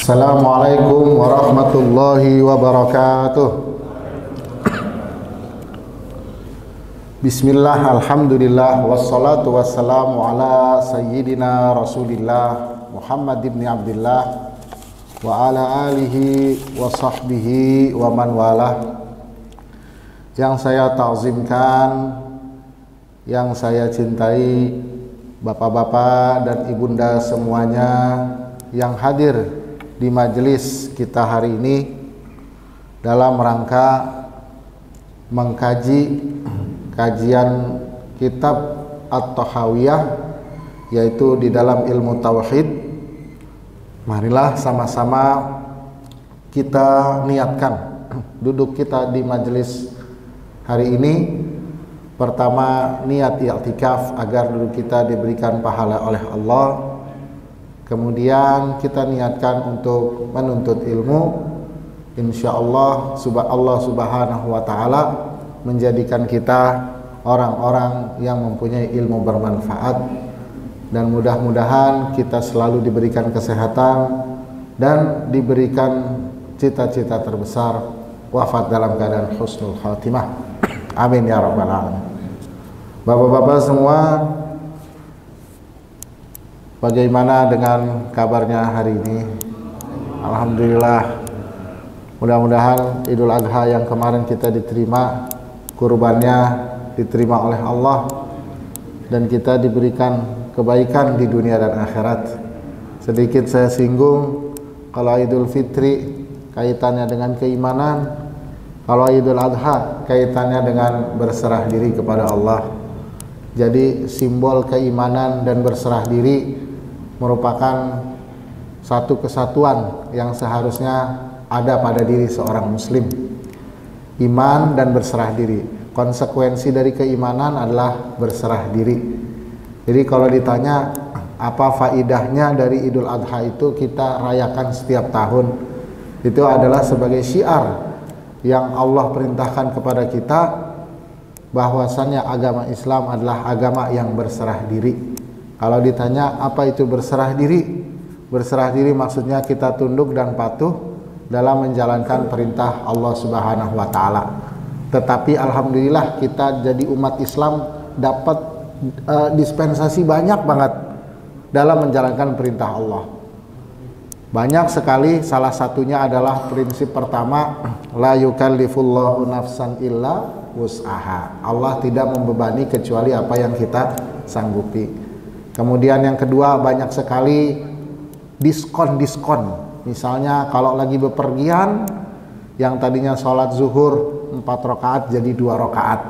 Assalamualaikum warahmatullahi wabarakatuh. Bismillah, alhamdulillah, wassalatu wassalamu ala sayyidina rasulillah Muhammad ibn Abdullah wa ala alihi wa sahbihi wa man walah. Yang saya ta'zimkan, yang saya cintai, bapak-bapak dan ibunda semuanya yang hadir di majelis kita hari ini dalam rangka mengkaji kajian kitab At-Tahawiyah, yaitu di dalam ilmu tauhid. Marilah sama-sama kita niatkan duduk kita di majelis hari ini. Pertama, niat i'tikaf agar duduk kita diberikan pahala oleh Allah. Kemudian kita niatkan untuk menuntut ilmu. Insyaallah Allah Subhanahu wa taala menjadikan kita orang-orang yang mempunyai ilmu bermanfaat, dan mudah-mudahan kita selalu diberikan kesehatan dan diberikan cita-cita terbesar, wafat dalam keadaan husnul khatimah. Amin ya rabbal alamin. Bapak-bapak semua, bagaimana dengan kabarnya hari ini? Alhamdulillah. Mudah-mudahan Idul Adha yang kemarin kita diterima, kurbannya diterima oleh Allah, dan kita diberikan kebaikan di dunia dan akhirat. Sedikit saya singgung, kalau Idul Fitri kaitannya dengan keimanan, kalau Idul Adha kaitannya dengan berserah diri kepada Allah. Jadi simbol keimanan dan berserah diri merupakan satu kesatuan yang seharusnya ada pada diri seorang muslim. Iman dan berserah diri, konsekuensi dari keimanan adalah berserah diri. Jadi kalau ditanya apa faidahnya dari Idul Adha itu kita rayakan setiap tahun, itu adalah sebagai syiar yang Allah perintahkan kepada kita bahwasannya agama Islam adalah agama yang berserah diri. Kalau ditanya apa itu berserah diri? Berserah diri maksudnya kita tunduk dan patuh dalam menjalankan perintah Allah Subhanahu wa taala. Tetapi alhamdulillah kita jadi umat Islam dapat dispensasi banyak banget dalam menjalankan perintah Allah. Banyak sekali, salah satunya adalah prinsip pertama, la yukallifullahu nafsan illa wus'aha. Allah tidak membebani kecuali apa yang kita sanggupi. Kemudian yang kedua, banyak sekali diskon-diskon. Misalnya kalau lagi bepergian, yang tadinya sholat zuhur 4 rakaat jadi 2 rakaat,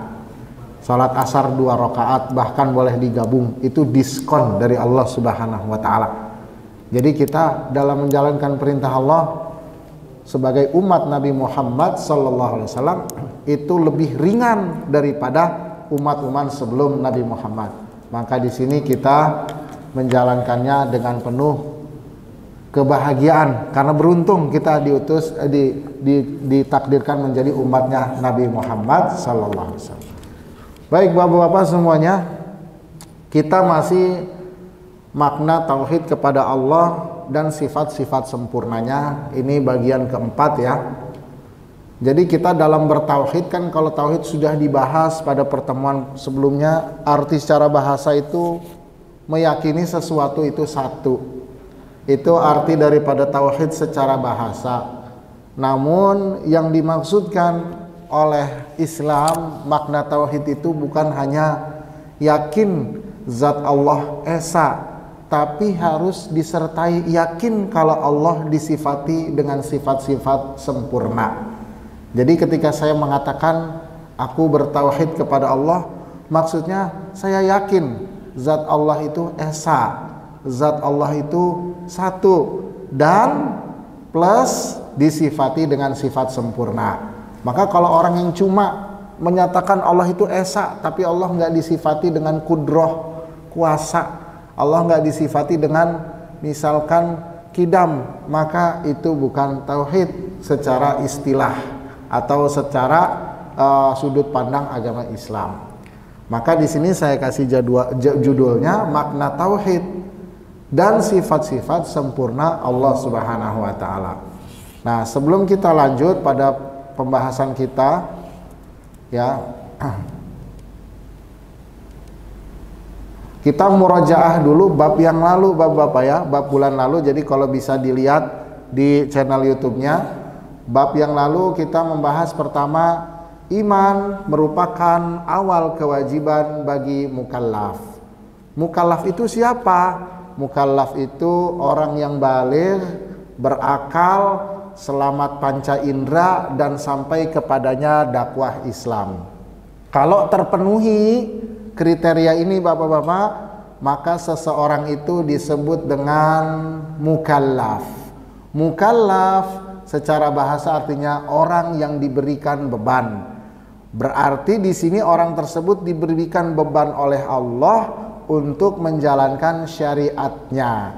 sholat asar 2 rakaat, bahkan boleh digabung. Itu diskon dari Allah Subhanahu wa ta'ala. Jadi kita dalam menjalankan perintah Allah sebagai umat Nabi Muhammad SAW itu lebih ringan daripada umat-umat sebelum Nabi Muhammad. Maka di sini kita menjalankannya dengan penuh kebahagiaan karena beruntung kita diutus ditakdirkan menjadi umatnya Nabi Muhammad SAW. Baik bapak-bapak semuanya, kita masih makna tauhid kepada Allah dan sifat-sifat sempurnanya. Ini bagian keempat ya. Jadi kita dalam bertauhid kan, kalau tauhid sudah dibahas pada pertemuan sebelumnya, arti secara bahasa itu meyakini sesuatu itu satu. Itu arti daripada tauhid secara bahasa. Namun yang dimaksudkan oleh Islam, makna tauhid itu bukan hanya yakin zat Allah esa, tapi harus disertai yakin kalau Allah disifati dengan sifat-sifat sempurna. Jadi ketika saya mengatakan aku bertauhid kepada Allah, maksudnya saya yakin zat Allah itu esa, zat Allah itu satu, dan plus disifati dengan sifat sempurna. Maka kalau orang yang cuma menyatakan Allah itu esa, tapi Allah nggak disifati dengan kudroh, kuasa, Allah nggak disifati dengan misalkan kidam, maka itu bukan tauhid secara istilah atau secara sudut pandang agama Islam. Maka di sini saya kasih judulnya makna tauhid. dan sifat-sifat sempurna Allah Subhanahu wa taala. Nah, sebelum kita lanjut pada pembahasan kita ya, kita murajaah dulu bab yang lalu Bapak-bapak ya, bab bulan lalu. Jadi kalau bisa dilihat di channel YouTube-nya, bab yang lalu kita membahas pertama, iman merupakan awal kewajiban bagi mukallaf. Mukallaf itu siapa? Mukallaf itu orang yang baligh, berakal, selamat panca indera, dan sampai kepadanya dakwah Islam. Kalau terpenuhi kriteria ini Bapak-bapak, maka seseorang itu disebut dengan mukallaf. Mukallaf secara bahasa artinya orang yang diberikan beban. Berarti di sini orang tersebut diberikan beban oleh Allah untuk menjalankan syariatnya.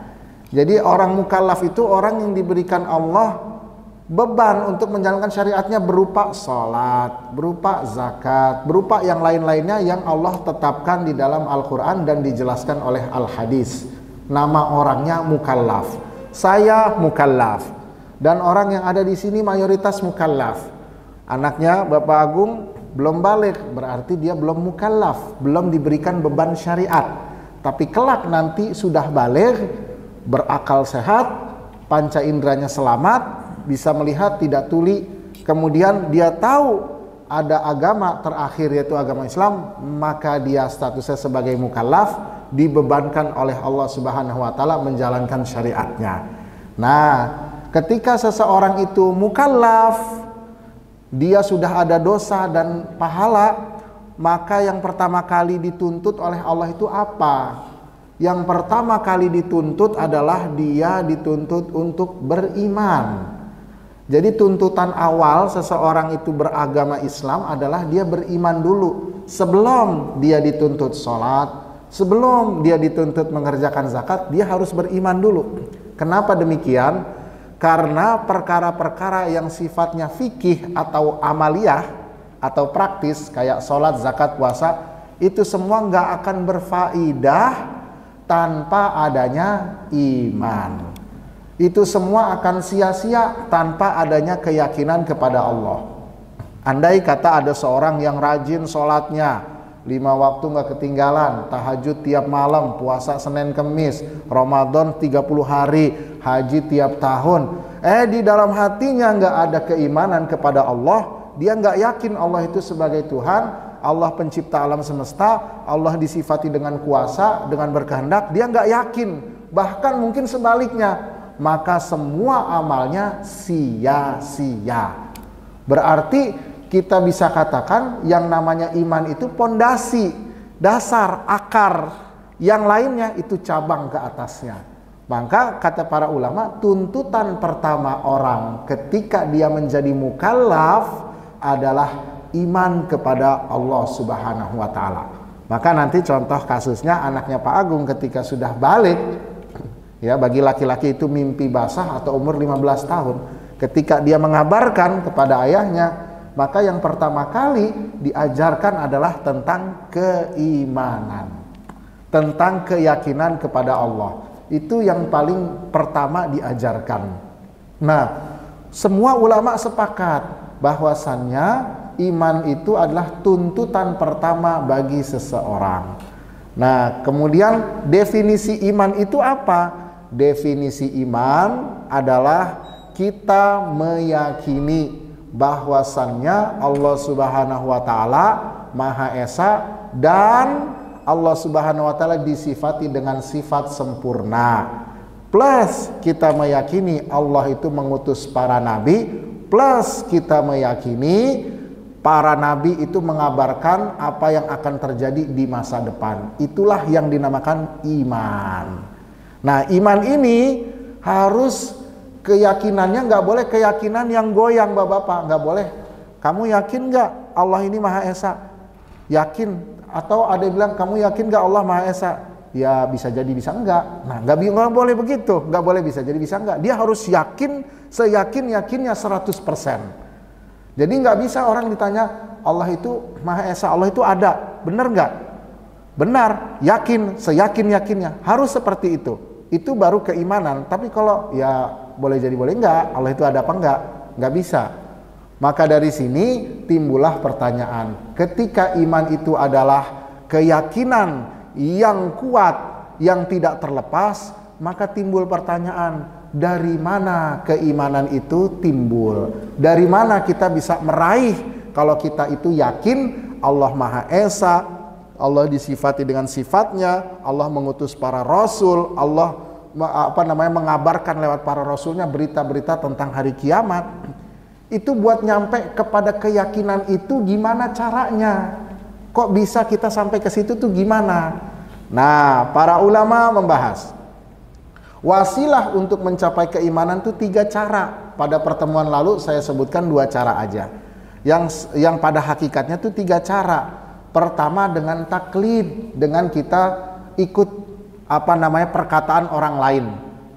Jadi orang mukallaf itu orang yang diberikan Allah beban untuk menjalankan syariatnya, berupa sholat, berupa zakat, berupa yang lain-lainnya yang Allah tetapkan di dalam Al-Quran dan dijelaskan oleh Al-Hadis. Nama orangnya mukallaf. Saya mukallaf, dan orang yang ada di sini mayoritas mukallaf. Anaknya Bapak Agung belum balik, berarti dia belum mukallaf, belum diberikan beban syariat. Tapi kelak nanti sudah balik, berakal sehat, panca inderanya selamat, bisa melihat, tidak tuli, kemudian dia tahu ada agama terakhir yaitu agama Islam, maka dia statusnya sebagai mukallaf, dibebankan oleh Allah Subhanahu wa taala menjalankan syariatnya. Nah, ketika seseorang itu mukallaf, dia sudah ada dosa dan pahala, maka yang pertama kali dituntut oleh Allah itu apa? Yang pertama kali dituntut adalah dia dituntut untuk beriman. Jadi tuntutan awal seseorang itu beragama Islam adalah dia beriman dulu, sebelum dia dituntut sholat, sebelum dia dituntut mengerjakan zakat, dia harus beriman dulu. Kenapa demikian? Karena perkara-perkara yang sifatnya fikih atau amaliyah atau praktis kayak sholat, zakat, puasa, itu semua nggak akan berfaedah tanpa adanya iman. Itu semua akan sia-sia tanpa adanya keyakinan kepada Allah. Andai kata ada seorang yang rajin sholatnya, 5 waktu nggak ketinggalan, tahajud tiap malam, puasa Senin Kemis, Ramadan 30 hari, haji tiap tahun, di dalam hatinya nggak ada keimanan kepada Allah, dia nggak yakin Allah itu sebagai Tuhan, Allah pencipta alam semesta, Allah disifati dengan kuasa, dengan berkehendak, dia nggak yakin. Bahkan mungkin sebaliknya, maka semua amalnya sia-sia. Berarti kita bisa katakan yang namanya iman itu pondasi, dasar, akar. Yang lainnya itu cabang ke atasnya. Maka kata para ulama, tuntutan pertama orang ketika dia menjadi mukallaf adalah iman kepada Allah Subhanahu wa taala. Maka nanti contoh kasusnya anaknya Pak Agung ketika sudah balik, ya, bagi laki-laki itu mimpi basah atau umur 15 tahun. Ketika dia mengabarkan kepada ayahnya, maka yang pertama kali diajarkan adalah tentang keimanan, tentang keyakinan kepada Allah. Itu yang paling pertama diajarkan. Nah, semua ulama sepakat bahwasannya iman itu adalah tuntutan pertama bagi seseorang. Nah, kemudian definisi iman itu apa? Definisi iman adalah kita meyakini bahwasannya Allah Subhanahu wa taala Maha Esa dan Allah Subhanahu wa taala disifati dengan sifat sempurna. Plus kita meyakini Allah itu mengutus para nabi, plus kita meyakini para nabi itu mengabarkan apa yang akan terjadi di masa depan. Itulah yang dinamakan iman. Nah, iman ini harus keyakinannya nggak boleh keyakinan yang goyang, Bapak-bapak, nggak boleh. Kamu yakin nggak Allah ini Maha Esa? Yakin. Atau ada yang bilang, kamu yakin nggak Allah Maha Esa? Ya bisa jadi bisa enggak. Nah, nggak boleh begitu, nggak boleh bisa jadi bisa enggak. Dia harus yakin, seyakin-yakinnya 100%. Jadi nggak bisa orang ditanya, Allah itu Maha Esa, Allah itu ada, benar nggak? Benar, yakin, seyakin-yakinnya, harus seperti itu. itu baru keimanan. Tapi kalau ya boleh jadi boleh enggak, Allah itu ada apa enggak bisa. Maka dari sini timbullah pertanyaan, ketika iman itu adalah keyakinan yang kuat, yang tidak terlepas, maka timbul pertanyaan, dari mana keimanan itu timbul? Dari mana kita bisa meraih kalau kita itu yakin Allah Maha Esa, Allah disifati dengan sifatnya, Allah mengutus para rasul, Allah mengabarkan lewat para rasulnya berita-berita tentang hari kiamat. Itu buat nyampe kepada keyakinan itu gimana caranya? Kok bisa kita sampai ke situ tuh gimana? Nah, para ulama membahas wasilah untuk mencapai keimanan itu 3 cara. Pada pertemuan lalu saya sebutkan 2 cara aja. Yang pada hakikatnya itu 3 cara. Pertama dengan taklid, dengan kita ikut perkataan orang lain.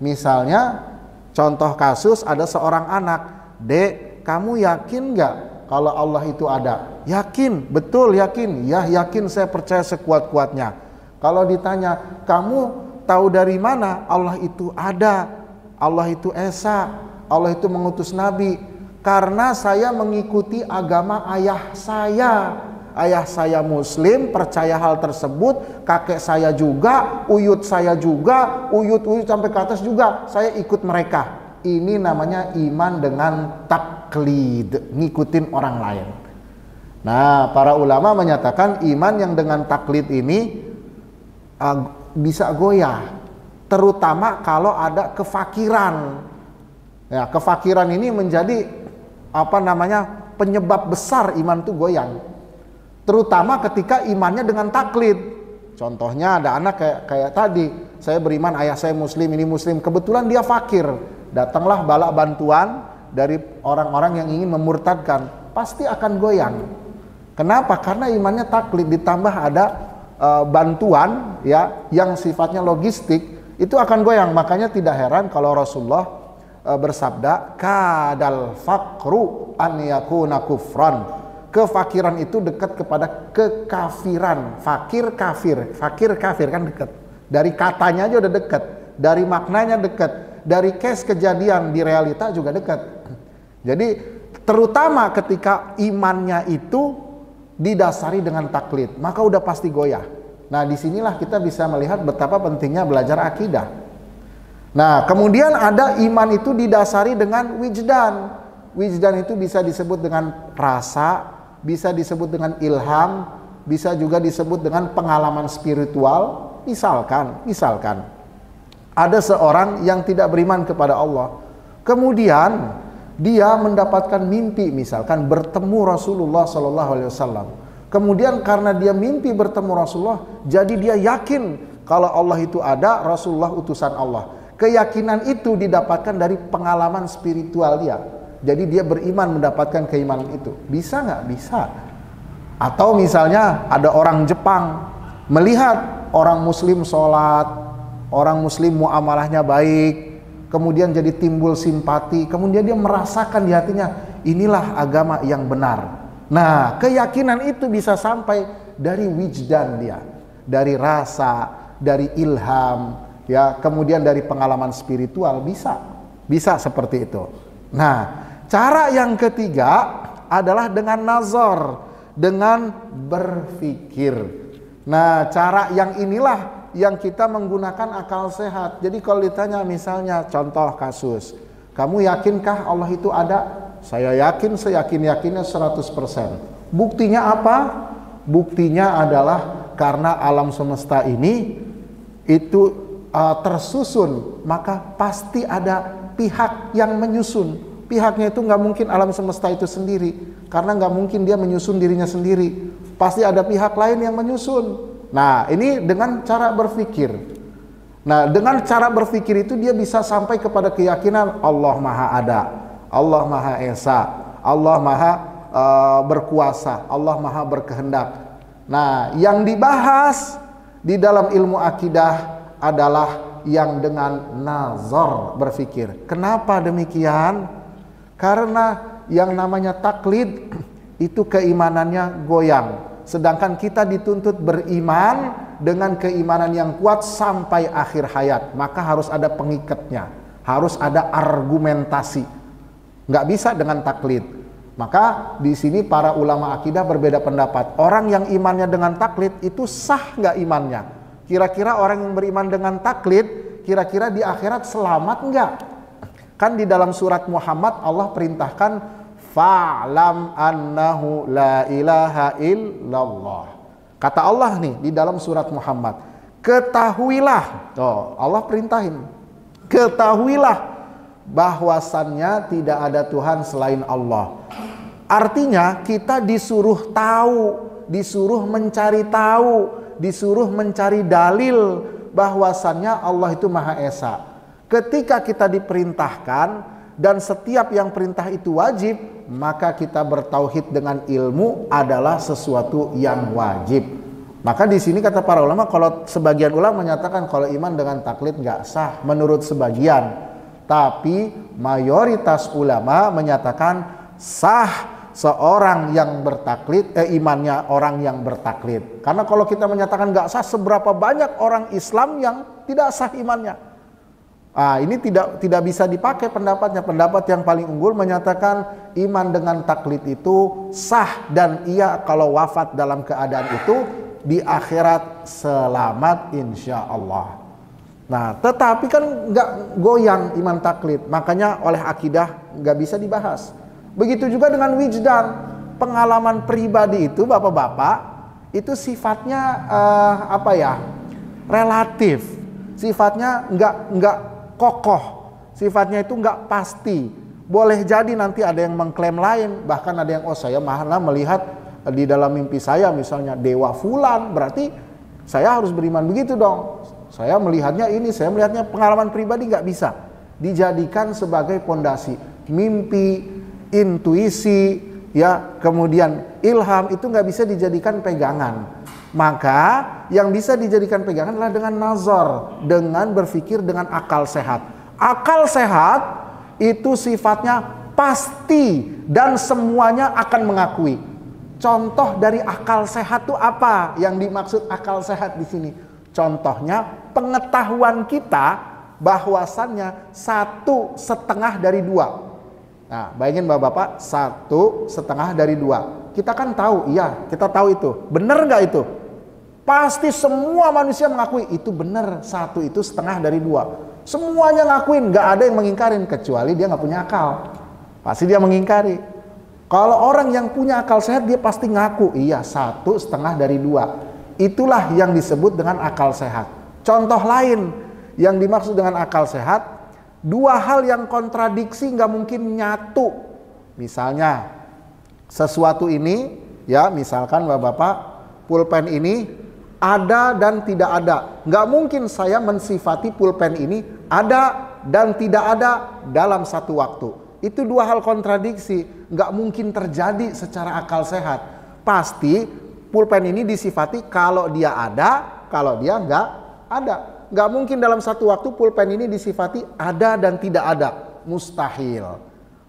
Misalnya contoh kasus, ada seorang anak, "Dek, kamu yakin nggak kalau Allah itu ada?" "Yakin, betul yakin." "Ya yakin, saya percaya sekuat-kuatnya." Kalau ditanya, "Kamu tahu dari mana Allah itu ada, Allah itu Esa, Allah itu mengutus Nabi?" "Karena saya mengikuti agama ayah saya. Ayah saya Muslim, percaya hal tersebut, kakek saya juga, uyut saya juga, uyut sampai ke atas juga, saya ikut mereka." Ini namanya iman dengan taklid, ngikutin orang lain. Nah, para ulama menyatakan iman yang dengan taklid ini bisa goyah, terutama kalau ada kefakiran. Ya, kefakiran ini menjadi penyebab besar iman itu goyang. Terutama ketika imannya dengan taklid. Contohnya ada anak kayak tadi, saya beriman ayah saya Muslim, ini Muslim, kebetulan dia fakir. Datanglah bala bantuan dari orang-orang yang ingin memurtadkan, pasti akan goyang. Kenapa? Karena imannya taklid, ditambah ada bantuan ya yang sifatnya logistik, itu akan goyang. Makanya tidak heran kalau Rasulullah bersabda, "Kadal faqru an yakuna kufran." Kefakiran itu dekat kepada kekafiran. Fakir kafir kan dekat. Dari katanya aja udah dekat, dari maknanya dekat. Dari case kejadian di realita juga dekat. Jadi terutama ketika imannya itu didasari dengan taklid, maka udah pasti goyah. Nah, disinilah kita bisa melihat betapa pentingnya belajar akidah. Nah, kemudian ada iman itu didasari dengan wijdan. Wijdan itu bisa disebut dengan rasa, bisa disebut dengan ilham, bisa juga disebut dengan pengalaman spiritual. Misalkan ada seorang yang tidak beriman kepada Allah, kemudian dia mendapatkan mimpi, misalkan bertemu Rasulullah SAW. Kemudian karena dia mimpi bertemu Rasulullah, jadi dia yakin kalau Allah itu ada, Rasulullah utusan Allah. Keyakinan itu didapatkan dari pengalaman spiritual dia. Jadi dia beriman mendapatkan keimanan itu. Bisa nggak? Bisa. Atau misalnya ada orang Jepang melihat orang Muslim sholat, orang Muslim muamalahnya baik, kemudian jadi timbul simpati, kemudian dia merasakan di hatinya, inilah agama yang benar. Nah, keyakinan itu bisa sampai dari wijdan dia, dari rasa, dari ilham, ya, kemudian dari pengalaman spiritual, bisa seperti itu. Nah, cara yang ketiga adalah dengan nazar, dengan berpikir. Nah, cara yang inilah yang kita menggunakan akal sehat. Jadi kalau ditanya misalnya contoh kasus, "Kamu yakinkah Allah itu ada?" "Saya yakin, seyakin-yakinnya 100%. Buktinya apa? Buktinya adalah karena alam semesta ini itu tersusun, maka pasti ada pihak yang menyusun. Pihaknya itu nggak mungkin alam semesta itu sendiri, karena nggak mungkin dia menyusun dirinya sendiri. Pasti ada pihak lain yang menyusun. Nah, ini dengan cara berpikir. Nah, dengan cara berpikir itu dia bisa sampai kepada keyakinan Allah Maha Ada, Allah Maha Esa, Allah Maha berkuasa, Allah Maha berkehendak. Nah, yang dibahas di dalam ilmu akidah adalah yang dengan nazar, berpikir. Kenapa demikian? Karena yang namanya taklid itu keimanannya goyang. Sedangkan kita dituntut beriman dengan keimanan yang kuat sampai akhir hayat. Maka harus ada pengikatnya, harus ada argumentasi. Nggak bisa dengan taklid. Maka di sini para ulama akidah berbeda pendapat. Orang yang imannya dengan taklid itu sah nggak imannya? Kira-kira orang yang beriman dengan taklid, kira-kira di akhirat selamat nggak? Kan di dalam surat Muhammad Allah perintahkan fa'lam annahu la ilaha illallah. Kata Allah nih di dalam surat Muhammad, ketahuilah. Allah perintahin. Ketahuilah bahwasannya tidak ada Tuhan selain Allah. Artinya kita disuruh tahu, disuruh mencari tahu, disuruh mencari dalil bahwasannya Allah itu Maha Esa. Ketika kita diperintahkan dan setiap yang perintah itu wajib, maka kita bertauhid dengan ilmu adalah sesuatu yang wajib. Maka di sini kata para ulama, kalau sebagian ulama menyatakan kalau iman dengan taklid nggak sah menurut sebagian, tapi mayoritas ulama menyatakan sah seorang yang bertaklid, imannya orang yang bertaklid. Karena kalau kita menyatakan nggak sah, seberapa banyak orang Islam yang tidak sah imannya. Ini tidak bisa dipakai pendapatnya. Pendapat yang paling unggul menyatakan iman dengan taklid itu sah dan ia kalau wafat dalam keadaan itu di akhirat selamat insya Allah. Nah, tetapi kan nggak goyang iman taklid, makanya oleh akidah nggak bisa dibahas. Begitu juga dengan wijdan, pengalaman pribadi itu bapak-bapak itu sifatnya relatif, sifatnya nggak kokoh, sifatnya itu nggak pasti. Boleh jadi nanti ada yang mengklaim lain, bahkan ada yang saya malah melihat di dalam mimpi saya misalnya dewa fulan, berarti saya harus beriman begitu dong. Saya melihatnya ini, saya melihatnya pengalaman pribadi nggak bisa dijadikan sebagai pondasi. Mimpi, intuisi, ya kemudian ilham itu nggak bisa dijadikan pegangan. Maka yang bisa dijadikan pegangan adalah dengan nazar, dengan berpikir dengan akal sehat. Akal sehat itu sifatnya pasti dan semuanya akan mengakui. Contoh dari akal sehat itu apa? Yang dimaksud akal sehat di sini. Contohnya pengetahuan kita bahwasannya 1/2 dari 2. Nah, bayangin bapak-bapak, 1/2 dari 2. Kita kan tahu, iya kita tahu itu. Benar nggak itu? Pasti semua manusia mengakui itu benar, 1 itu 1/2 dari 2. Semuanya ngakuin, nggak ada yang mengingkarin kecuali dia nggak punya akal. Pasti dia mengingkari. Kalau orang yang punya akal sehat dia pasti ngaku, iya 1/2 dari 2. Itulah yang disebut dengan akal sehat. Contoh lain yang dimaksud dengan akal sehat, 2 hal yang kontradiksi nggak mungkin nyatu. Misalnya sesuatu ini, ya misalkan bapak-bapak, pulpen ini ada dan tidak ada. Nggak mungkin saya mensifati pulpen ini ada dan tidak ada dalam satu waktu. Itu 2 hal kontradiksi, nggak mungkin terjadi secara akal sehat. Pasti pulpen ini disifati kalau dia ada, kalau dia nggak ada. Nggak mungkin dalam satu waktu pulpen ini disifati ada dan tidak ada, mustahil.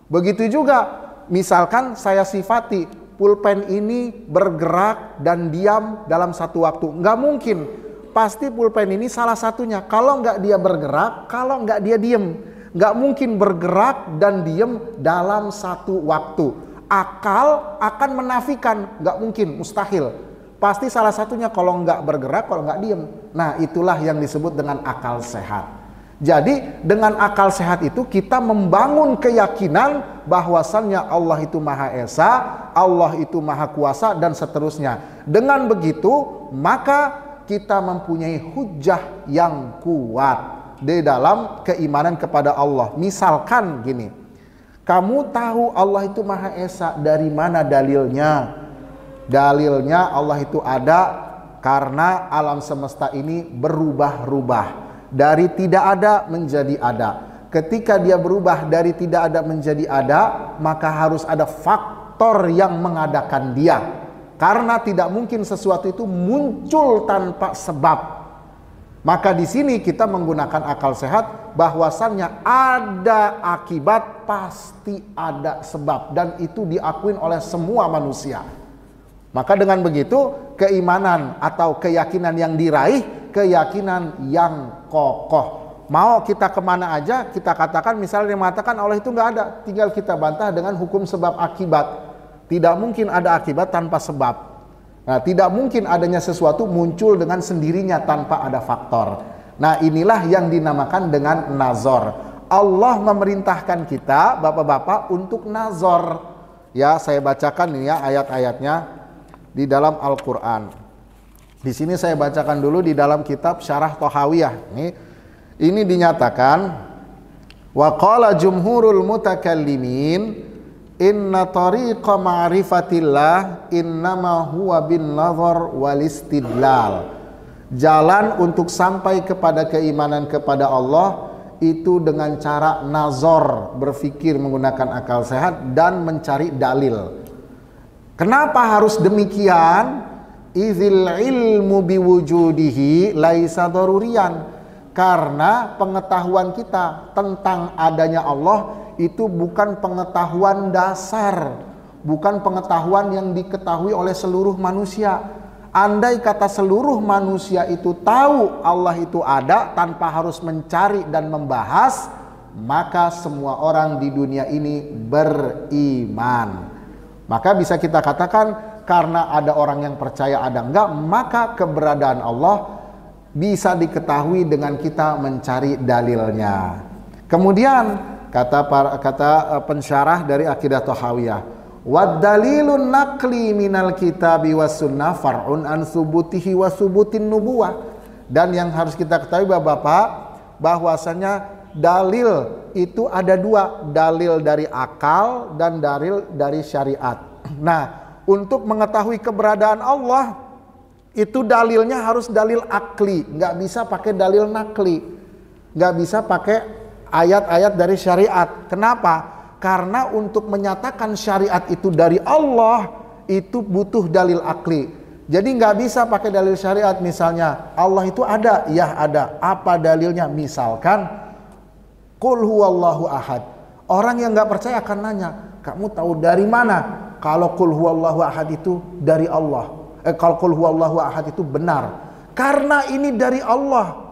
Begitu juga misalkan saya sifati pulpen ini bergerak dan diam dalam satu waktu. Nggak mungkin. Pasti pulpen ini salah satunya. Kalau nggak dia bergerak, kalau nggak dia diem. Nggak mungkin bergerak dan diem dalam satu waktu. Akal akan menafikan. Nggak mungkin, mustahil. Pasti salah satunya kalau nggak bergerak, kalau nggak diem. Nah, itulah yang disebut dengan akal sehat. Jadi dengan akal sehat itu kita membangun keyakinan bahwasannya Allah itu Maha Esa, Allah itu Maha Kuasa dan seterusnya. Dengan begitu maka kita mempunyai hujjah yang kuat di dalam keimanan kepada Allah. Misalkan gini, kamu tahu Allah itu Maha Esa, dari mana dalilnya? Dalilnya Allah itu ada karena alam semesta ini berubah-ubah. Dari tidak ada menjadi ada. Ketika dia berubah dari tidak ada menjadi ada, maka harus ada faktor yang mengadakan dia. Karena tidak mungkin sesuatu itu muncul tanpa sebab. Maka di sini kita menggunakan akal sehat bahwasannya ada akibat, pasti ada sebab, dan itu diakui oleh semua manusia. Maka dengan begitu keimanan atau keyakinan yang diraih, keyakinan yang kokoh. Mau kita kemana aja, kita katakan misalnya yang mengatakan Allah itu nggak ada, tinggal kita bantah dengan hukum sebab akibat. Tidak mungkin ada akibat tanpa sebab. Nah, tidak mungkin adanya sesuatu muncul dengan sendirinya tanpa ada faktor. Nah, inilah yang dinamakan dengan nazar. Allah memerintahkan kita, bapak-bapak, untuk nazar. Ya, saya bacakan nih ya ayat-ayatnya di dalam Al-Quran. Di sini saya bacakan dulu di dalam kitab Syarah Thahawiyah. Ini dinyatakan, wa qala jumhurul mutakallimin inna tariqa ma'rifatillah innama huwa bin nazar wal istidlal. Jalan untuk sampai kepada keimanan kepada Allah itu dengan cara nazar, berfikir menggunakan akal sehat dan mencari dalil. Kenapa harus demikian? Idzil ilmu biwujudihi laisa daruriyan. Karena pengetahuan kita tentang adanya Allah itu bukan pengetahuan dasar, bukan pengetahuan yang diketahui oleh seluruh manusia. Andai kata seluruh manusia itu tahu Allah itu ada tanpa harus mencari dan membahas, maka semua orang di dunia ini beriman. Maka bisa kita katakan karena ada orang yang percaya ada enggak, maka keberadaan Allah bisa diketahui dengan kita mencari dalilnya. Kemudian kata pensyarah dari Aqidah Thahawiyah, wad dalilun naqli minal kitabi was sunnah far'un an subutihi wa subutin nubuwah. Dan yang harus kita ketahui Bapak, bahwasanya dalil itu ada dua, dalil dari akal dan dalil dari syariat. Nah, untuk mengetahui keberadaan Allah itu dalilnya harus dalil akli, nggak bisa pakai dalil nakli, nggak bisa pakai ayat-ayat dari syariat. Kenapa? Karena untuk menyatakan syariat itu dari Allah itu butuh dalil akli. Jadi nggak bisa pakai dalil syariat. Misalnya Allah itu ada, ya ada. Apa dalilnya? Misalkan Qul huwallahu ahad. Orang yang nggak percaya akan nanya, kamu tahu dari mana kalau Qul huwallahu ahad itu dari Allah? Kalau Qul huwallahu ahad itu benar, karena ini dari Allah.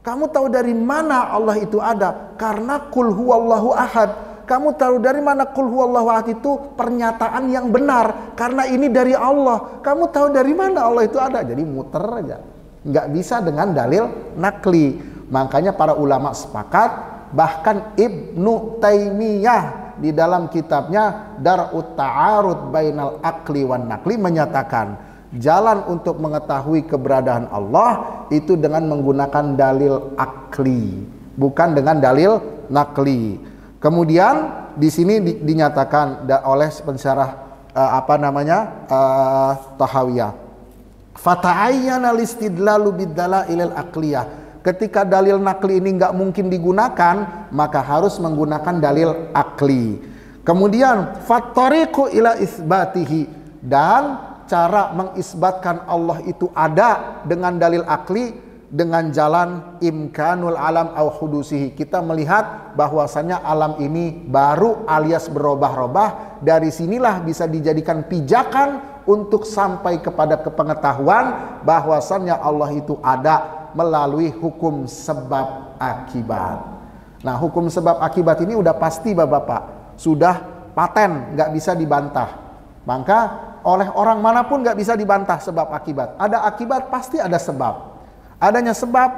Kamu tahu dari mana Allah itu ada? Karena Qul huwallahu ahad. Kamu tahu dari mana Qul huwallahu ahad itu pernyataan yang benar, karena ini dari Allah. Kamu tahu dari mana Allah itu ada? Jadi muter aja, nggak bisa dengan dalil nakli. Makanya para ulama sepakat, bahkan Ibnu Taimiyah di dalam kitabnya Dar'ut Ta'arud Bainal Aqli wan Naqli menyatakan jalan untuk mengetahui keberadaan Allah itu dengan menggunakan dalil akli, bukan dengan dalil nakli. Kemudian di sini dinyatakan oleh pensyarah Thahawiyah, fata'ayyana listidlalu biddalailil aqliyah. Ketika dalil nakli ini nggak mungkin digunakan, maka harus menggunakan dalil akli. Kemudian fattariqu ila isbatihi, dan cara mengisbatkan Allah itu ada dengan dalil akli dengan jalan imkanul alam au hudusihi. Kita melihat bahwasannya alam ini baru alias berubah-ubah. Dari sinilah bisa dijadikan pijakan untuk sampai kepada kepengetahuan bahwasannya Allah itu ada melalui hukum sebab akibat. Nah, hukum sebab akibat ini udah pasti Bapak-bapak, sudah paten, nggak bisa dibantah. Maka oleh orang manapun nggak bisa dibantah sebab akibat. Ada akibat pasti ada sebab. Adanya sebab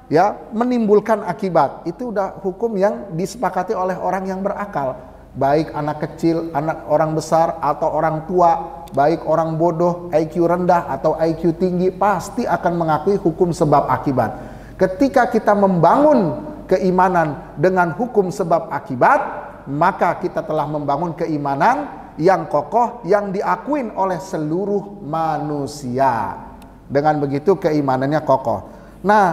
ya menimbulkan akibat. Itu udah hukum yang disepakati oleh orang yang berakal. Baik anak kecil, anak orang besar atau orang tua, baik orang bodoh, IQ rendah atau IQ tinggi, pasti akan mengakui hukum sebab akibat. Ketika kita membangun keimanan dengan hukum sebab akibat, maka kita telah membangun keimanan yang kokoh yang diakuin oleh seluruh manusia. Dengan begitu keimanannya kokoh. Nah,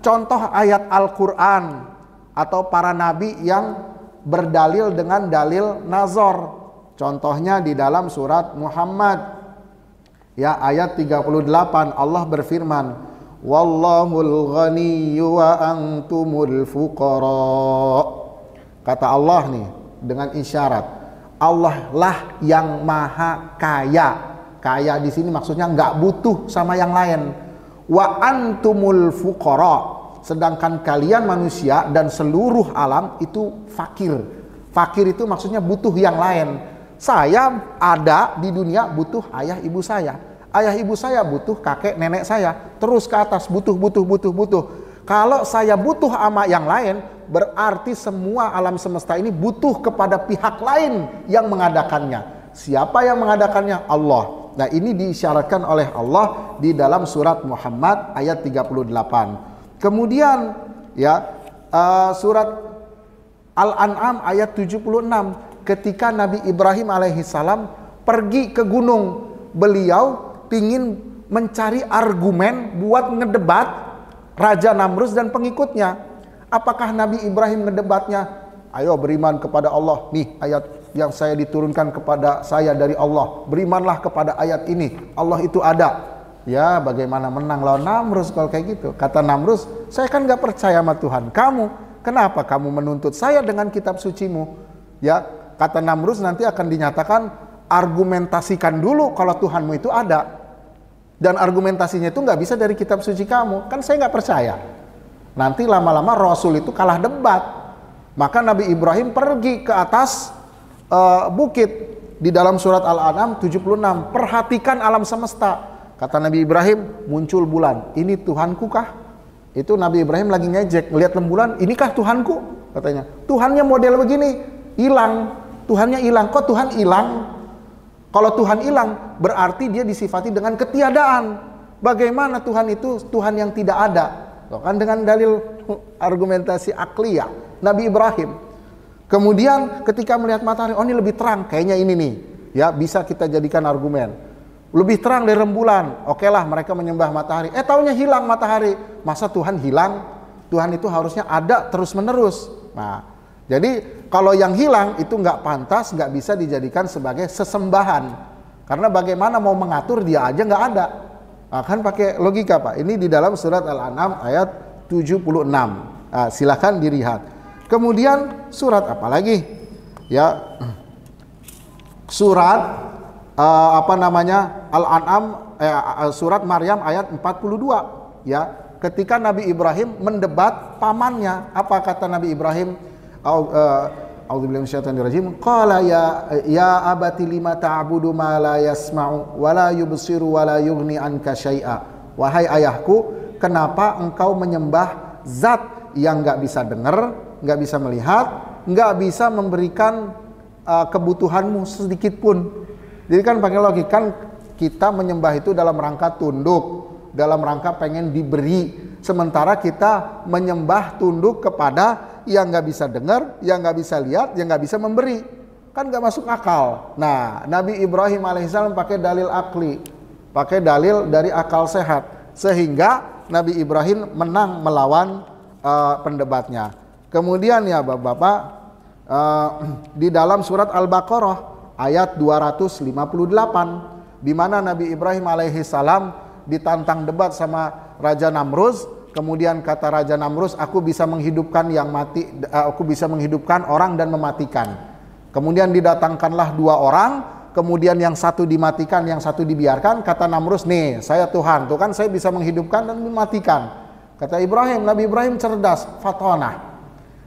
contoh ayat Al-Quran atau para nabi yang berdalil dengan dalil nazar. Contohnya di dalam surat Muhammad ya ayat 38 Allah berfirman, wallahul ghaniyyu wa antumul fuqara. Kata Allah nih dengan isyarat, Allah lah yang maha kaya, Kaya di sini maksudnya nggak butuh sama yang lain. Wa antumul fuqara, sedangkan kalian manusia dan seluruh alam itu fakir. Fakir itu maksudnya butuh yang lain. Saya ada di dunia butuh ayah ibu saya. Ayah ibu saya butuh kakek nenek saya. Terus ke atas butuh. Kalau saya butuh sama yang lain, berarti semua alam semesta ini butuh kepada pihak lain yang mengadakannya. Siapa yang mengadakannya? Allah. Nah, ini diisyaratkan oleh Allah di dalam surat Muhammad ayat 38. Kemudian ya surat Al-An'am ayat 76, ketika Nabi Ibrahim alaihissalam pergi ke gunung, beliau ingin mencari argumen buat ngedebat Raja Namrus dan pengikutnya. Apakah Nabi Ibrahim ngedebatnya? Ayo beriman kepada Allah. Nih ayat yang saya diturunkan kepada saya dari Allah. Berimanlah kepada ayat ini. Allah itu ada. Ya, bagaimana menang lawan Namrus kalau kayak gitu? Kata Namrus, saya kan gak percaya sama Tuhan kamu. Kenapa kamu menuntut saya dengan kitab sucimu? Ya, kata Namrus, nanti akan dinyatakan argumentasikan dulu kalau Tuhanmu itu ada. Dan argumentasinya itu gak bisa dari kitab suci kamu. Kan saya gak percaya. Nanti lama-lama Rasul itu kalah debat. Maka Nabi Ibrahim pergi ke atas bukit di dalam surat Al-An'am 76. Perhatikan alam semesta. Kata Nabi Ibrahim, muncul bulan. Ini Tuhanku kah? Itu Nabi Ibrahim lagi ngejek, ngelihat rembulan. Inikah Tuhanku? Katanya. Tuhannya model begini, hilang. Tuhannya hilang. Kok Tuhan hilang? Kalau Tuhan hilang, berarti dia disifati dengan ketiadaan. Bagaimana Tuhan itu Tuhan yang tidak ada? Loh, kan dengan dalil argumentasi akliyah Nabi Ibrahim. Kemudian ketika melihat matahari, oh ini lebih terang, kayaknya ini nih, ya bisa kita jadikan argumen. Lebih terang dari rembulan, oke lah mereka menyembah matahari. Taunya hilang matahari. Masa Tuhan hilang? Tuhan itu harusnya ada terus menerus. Nah, jadi kalau yang hilang itu nggak pantas, nggak bisa dijadikan sebagai sesembahan. Karena bagaimana mau mengatur dia aja nggak ada. Nah, kan pakai logika Pak. Ini di dalam surat Al-An'am ayat 76. Nah, silakan dilihat. Kemudian surat apa lagi? Ya, surat Al-An'am, surat Maryam ayat 42. Ya, ketika Nabi Ibrahim mendebat pamannya, apa kata Nabi Ibrahim? A'udzubillahi minasyaitonirrajim. Qala ya abati lima ta'budu ma la yasma'u wa la yubsiru wa la yughni anka syai'a. Wahai ayahku, kenapa engkau menyembah zat yang enggak bisa dengar, nggak bisa melihat, nggak bisa memberikan kebutuhanmu sedikit pun. Jadi kan pakai logika, kan kita menyembah itu dalam rangka tunduk, dalam rangka pengen diberi. Sementara kita menyembah tunduk kepada yang nggak bisa dengar, yang nggak bisa lihat, yang nggak bisa memberi. Kan nggak masuk akal. Nah, Nabi Ibrahim alaihissalam pakai dalil akli, pakai dalil dari akal sehat, sehingga Nabi Ibrahim menang melawan pendebatnya. Kemudian ya Bapak-Bapak, di dalam surat Al-Baqarah ayat 258, di mana Nabi Ibrahim alaihissalam ditantang debat sama Raja Namrus. Kemudian kata Raja Namrus, aku bisa menghidupkan yang mati, aku bisa menghidupkan orang dan mematikan. Kemudian didatangkanlah dua orang, kemudian yang satu dimatikan, yang satu dibiarkan. Kata Namrus, nih saya Tuhan, tuh kan saya bisa menghidupkan dan mematikan. Kata Ibrahim, Nabi Ibrahim cerdas, fatonah.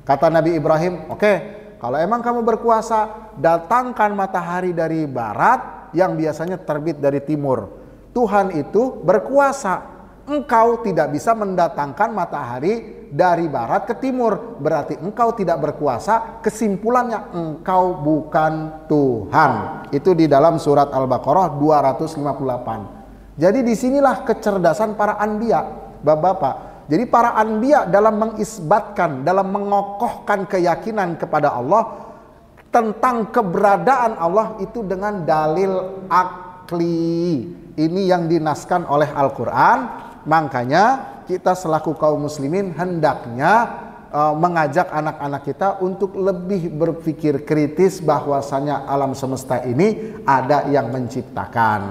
Kata Nabi Ibrahim, oke, kalau emang kamu berkuasa, datangkan matahari dari barat yang biasanya terbit dari timur. Tuhan itu berkuasa. Engkau tidak bisa mendatangkan matahari dari barat ke timur. Berarti engkau tidak berkuasa. Kesimpulannya, engkau bukan Tuhan. Itu di dalam surat Al-Baqarah 258. Jadi disinilah kecerdasan para anbiya, Bapak-bapak. Jadi para anbiya dalam mengisbatkan, dalam mengokohkan keyakinan kepada Allah tentang keberadaan Allah itu dengan dalil akli. Ini yang dinaskan oleh Al-Quran. Makanya kita selaku kaum muslimin hendaknya mengajak anak-anak kita untuk lebih berpikir kritis bahwasanya alam semesta ini ada yang menciptakan.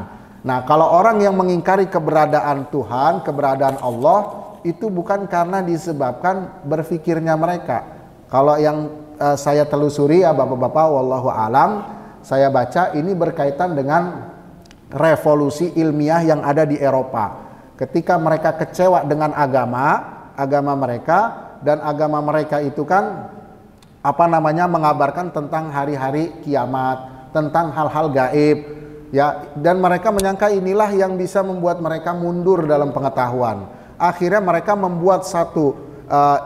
Nah, kalau orang yang mengingkari keberadaan Tuhan, keberadaan Allah, itu bukan karena disebabkan berfikirnya mereka. Kalau yang saya telusuri ya Bapak-bapak, wallahu alam, saya baca ini berkaitan dengan revolusi ilmiah yang ada di Eropa. Ketika mereka kecewa dengan agama mereka, dan agama mereka itu kan mengabarkan tentang hari-hari kiamat, tentang hal-hal gaib, ya, dan mereka menyangka inilah yang bisa membuat mereka mundur dalam pengetahuan. Akhirnya mereka membuat satu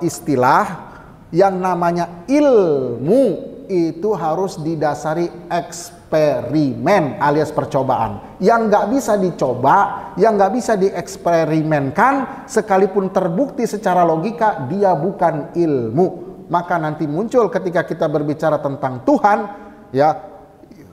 istilah yang namanya ilmu itu harus didasari eksperimen alias percobaan. Yang nggak bisa dicoba, yang nggak bisa dieksperimenkan, sekalipun terbukti secara logika, dia bukan ilmu. Maka nanti muncul ketika kita berbicara tentang Tuhan, ya,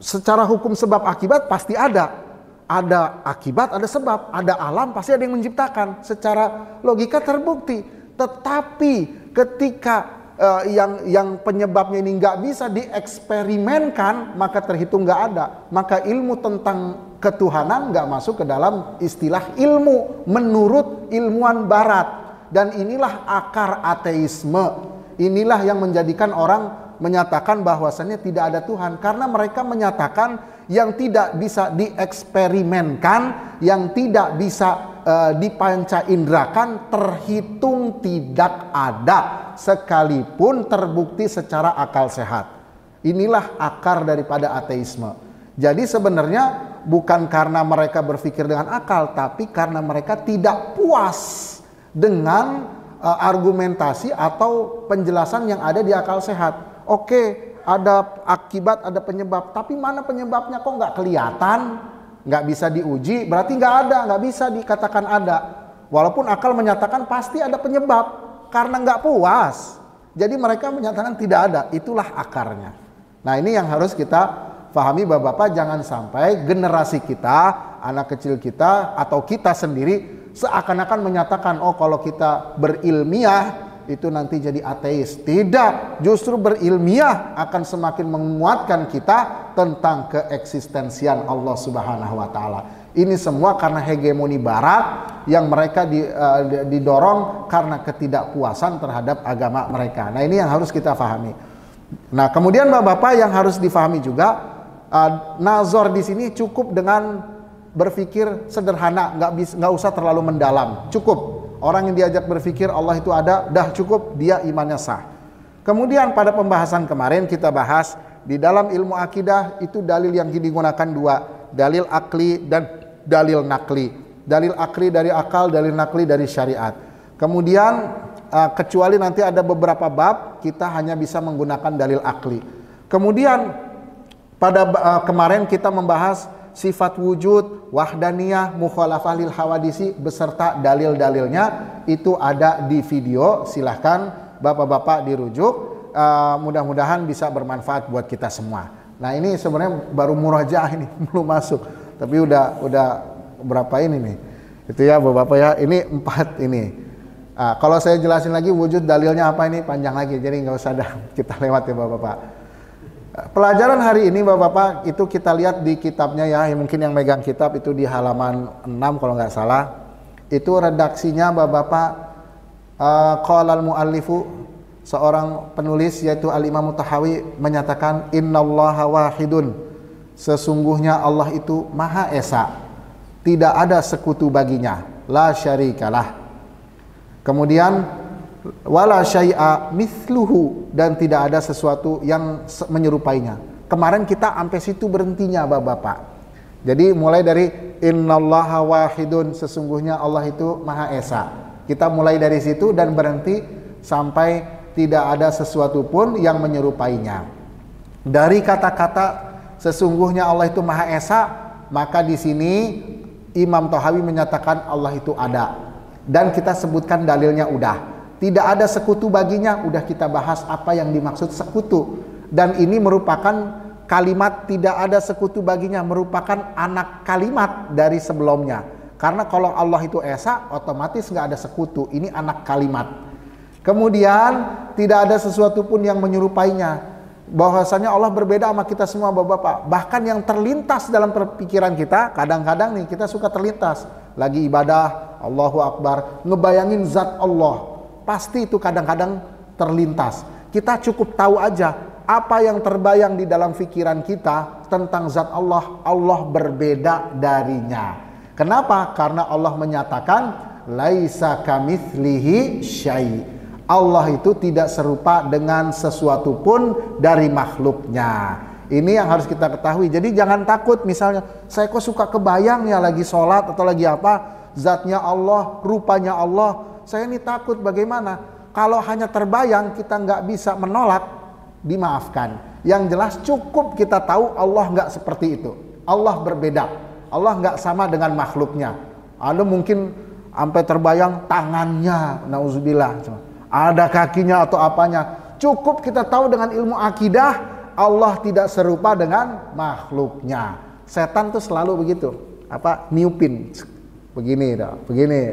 secara hukum sebab akibat pasti ada. Ada akibat, ada sebab, ada alam, pasti ada yang menciptakan. Secara logika terbukti. Tetapi ketika yang penyebabnya ini nggak bisa dieksperimenkan, maka terhitung nggak ada. Maka ilmu tentang ketuhanan nggak masuk ke dalam istilah ilmu menurut ilmuwan Barat. Dan inilah akar ateisme. Inilah yang menjadikan orang menyatakan bahwasannya tidak ada Tuhan, karena mereka menyatakan yang tidak bisa dieksperimenkan, yang tidak bisa dipanca indrakan, terhitung tidak ada sekalipun terbukti secara akal sehat. Inilah akar daripada ateisme. Jadi sebenarnya bukan karena mereka berpikir dengan akal, tapi karena mereka tidak puas dengan argumentasi atau penjelasan yang ada di akal sehat. Oke, ada akibat, ada penyebab, tapi mana penyebabnya kok nggak kelihatan, nggak bisa diuji, berarti nggak ada, nggak bisa dikatakan ada. Walaupun akal menyatakan pasti ada penyebab, karena nggak puas. Jadi mereka menyatakan tidak ada, itulah akarnya. Nah, ini yang harus kita pahami, Bapak-bapak, jangan sampai generasi kita, anak kecil kita, atau kita sendiri seakan-akan menyatakan, oh kalau kita berilmiah itu nanti jadi ateis. Tidak, justru berilmiah akan semakin menguatkan kita tentang keeksistensian Allah Subhanahu wa Ta'ala. Ini semua karena hegemoni Barat yang mereka didorong karena ketidakpuasan terhadap agama mereka. Nah, ini yang harus kita pahami. Nah, kemudian Bapak-bapak yang harus difahami juga, nazar di sini cukup dengan berpikir sederhana, nggak usah terlalu mendalam, cukup. Orang yang diajak berpikir Allah itu ada, dah cukup, dia imannya sah. Kemudian pada pembahasan kemarin kita bahas di dalam ilmu akidah itu dalil yang digunakan dua, dalil akli dan dalil nakli. Dalil akli dari akal, dalil nakli dari syariat. Kemudian kecuali nanti ada beberapa bab kita hanya bisa menggunakan dalil akli. Kemudian pada kemarin kita membahas sifat wujud, wahdaniyah, mukhalafah lil hawadisi beserta dalil-dalilnya, itu ada di video. Silahkan Bapak-bapak dirujuk, mudah-mudahan bisa bermanfaat buat kita semua. Nah, ini sebenarnya baru murajaah ini, belum masuk, tapi udah berapa ini nih, itu ya Bapak-bapak ya, ini 4 ini. Kalau saya jelasin lagi wujud dalilnya apa ini panjang lagi, jadi nggak usah dah kita lewat ya Bapak-bapak. Pelajaran hari ini Bapak-bapak itu kita lihat di kitabnya ya, mungkin yang megang kitab itu di halaman 6 kalau nggak salah. Itu redaksinya Bapak-bapak, qala al-muallifu, seorang penulis yaitu Al-Imam Tahawi menyatakan innallaha wahidun, sesungguhnya Allah itu Maha Esa, tidak ada sekutu baginya, la syarikalah. Kemudian wala syai'a mithluhu, dan tidak ada sesuatu yang menyerupainya. Kemarin kita sampai situ berhentinya Bapak-bapak. Jadi mulai dari innallaha wahidun, sesungguhnya Allah itu Maha Esa. Kita mulai dari situ dan berhenti sampai tidak ada sesuatu pun yang menyerupainya. Dari kata-kata sesungguhnya Allah itu Maha Esa, maka di sini Imam Tahawi menyatakan Allah itu ada. Dan kita sebutkan dalilnya udah. Tidak ada sekutu baginya, udah kita bahas apa yang dimaksud sekutu. Dan ini merupakan kalimat tidak ada sekutu baginya, merupakan anak kalimat dari sebelumnya. Karena kalau Allah itu Esa, otomatis nggak ada sekutu, ini anak kalimat. Kemudian tidak ada sesuatu pun yang menyerupainya. Bahwasanya Allah berbeda sama kita semua Bapak-bapak. Bahkan yang terlintas dalam pikiran kita, kadang-kadang nih kita suka terlintas. Lagi ibadah, Allahu Akbar, ngebayangin zat Allah. Pasti itu kadang-kadang terlintas. Kita cukup tahu aja apa yang terbayang di dalam pikiran kita, tentang zat Allah, Allah berbeda darinya. Kenapa? Karena Allah menyatakan laisa kamitslihi syai'. Allah itu tidak serupa dengan sesuatu pun dari makhluknya. Ini yang harus kita ketahui. Jadi jangan takut, misalnya saya kok suka kebayang ya lagi sholat atau lagi apa, zatnya Allah, rupanya Allah. Saya ini takut, bagaimana? Kalau hanya terbayang kita nggak bisa menolak, dimaafkan. Yang jelas cukup kita tahu Allah nggak seperti itu. Allah berbeda. Allah nggak sama dengan makhluknya. Ada mungkin sampai terbayang tangannya, nauzubillah, ada kakinya atau apanya. Cukup kita tahu dengan ilmu akidah Allah tidak serupa dengan makhluknya. Setan tuh selalu begitu, niupin, begini,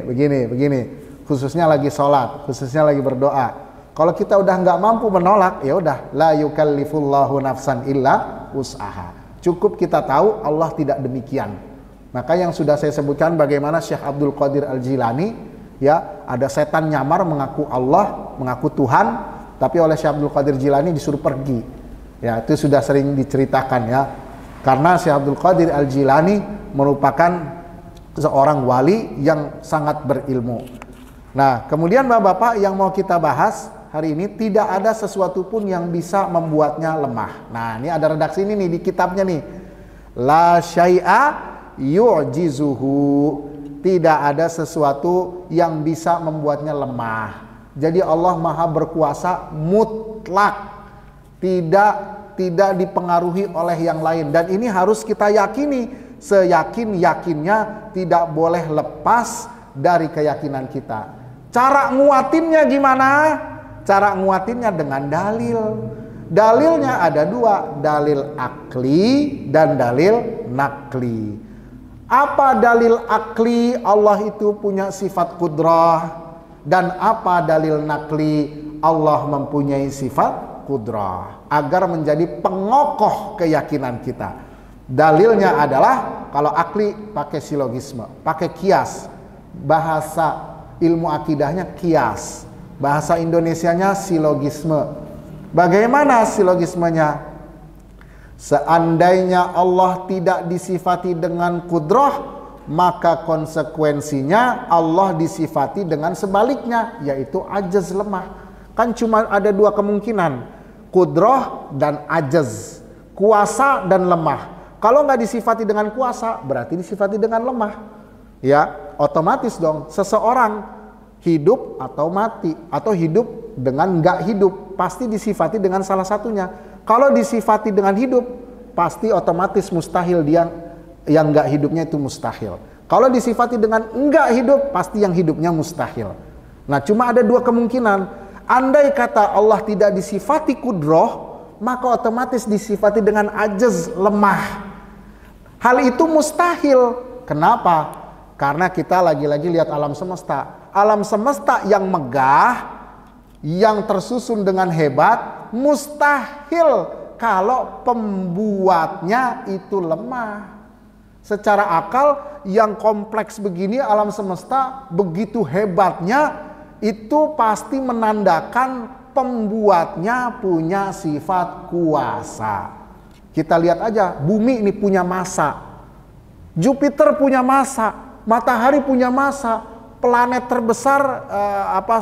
begini. Khususnya lagi sholat, khususnya lagi berdoa. Kalau kita udah nggak mampu menolak, ya udah, la yukallifullahu nafsan illa wus'aha. Cukup kita tahu Allah tidak demikian. Maka yang sudah saya sebutkan bagaimana Syekh Abdul Qadir Al-Jilani, ya, ada setan nyamar mengaku Allah, mengaku Tuhan, tapi oleh Syekh Abdul Qadir Jilani disuruh pergi. Ya, itu sudah sering diceritakan ya. Karena Syekh Abdul Qadir Al-Jilani merupakan seorang wali yang sangat berilmu. Nah, kemudian Bapak-bapak yang mau kita bahas hari ini, tidak ada sesuatu pun yang bisa membuatnya lemah. Nah, ini ada redaksi ini nih di kitabnya nih. La syai'a yu'jizuhu. Tidak ada sesuatu yang bisa membuatnya lemah. Jadi Allah Maha berkuasa mutlak. Tidak dipengaruhi oleh yang lain, dan ini harus kita yakini seyakin-yakinnya, tidak boleh lepas dari keyakinan kita. Cara nguatinnya gimana? Cara nguatinnya dengan dalil. Dalilnya ada dua, dalil akli dan dalil nakli. Apa dalil akli? Allah itu punya sifat kudrah. Dan apa dalil nakli? Allah mempunyai sifat kudrah, agar menjadi pengokoh keyakinan kita. Dalilnya adalah, kalau akli pakai silogisme, pakai kias. Bahasa ilmu akidahnya kias, bahasa Indonesianya silogisme. Bagaimana silogismenya? Seandainya Allah tidak disifati dengan kudrah, maka konsekuensinya Allah disifati dengan sebaliknya, yaitu ajaz, lemah. Kan cuma ada dua kemungkinan, kudrah dan ajaz, kuasa dan lemah. Kalau nggak disifati dengan kuasa, berarti disifati dengan lemah. Ya, otomatis dong, seseorang hidup atau mati, atau hidup dengan nggak hidup, pasti disifati dengan salah satunya. Kalau disifati dengan hidup, pasti otomatis mustahil dia yang nggak hidupnya itu mustahil. Kalau disifati dengan nggak hidup, pasti yang hidupnya mustahil. Nah, cuma ada dua kemungkinan. Andai kata Allah tidak disifati kudroh, maka otomatis disifati dengan ajaz, lemah. Hal itu mustahil. Kenapa? Karena kita lagi-lagi lihat alam semesta. Alam semesta yang megah, yang tersusun dengan hebat, mustahil kalau pembuatnya itu lemah. Secara akal yang kompleks begini, alam semesta begitu hebatnya, itu pasti menandakan pembuatnya punya sifat kuasa. Kita lihat aja, bumi ini punya massa, Jupiter punya massa, matahari punya massa, planet terbesar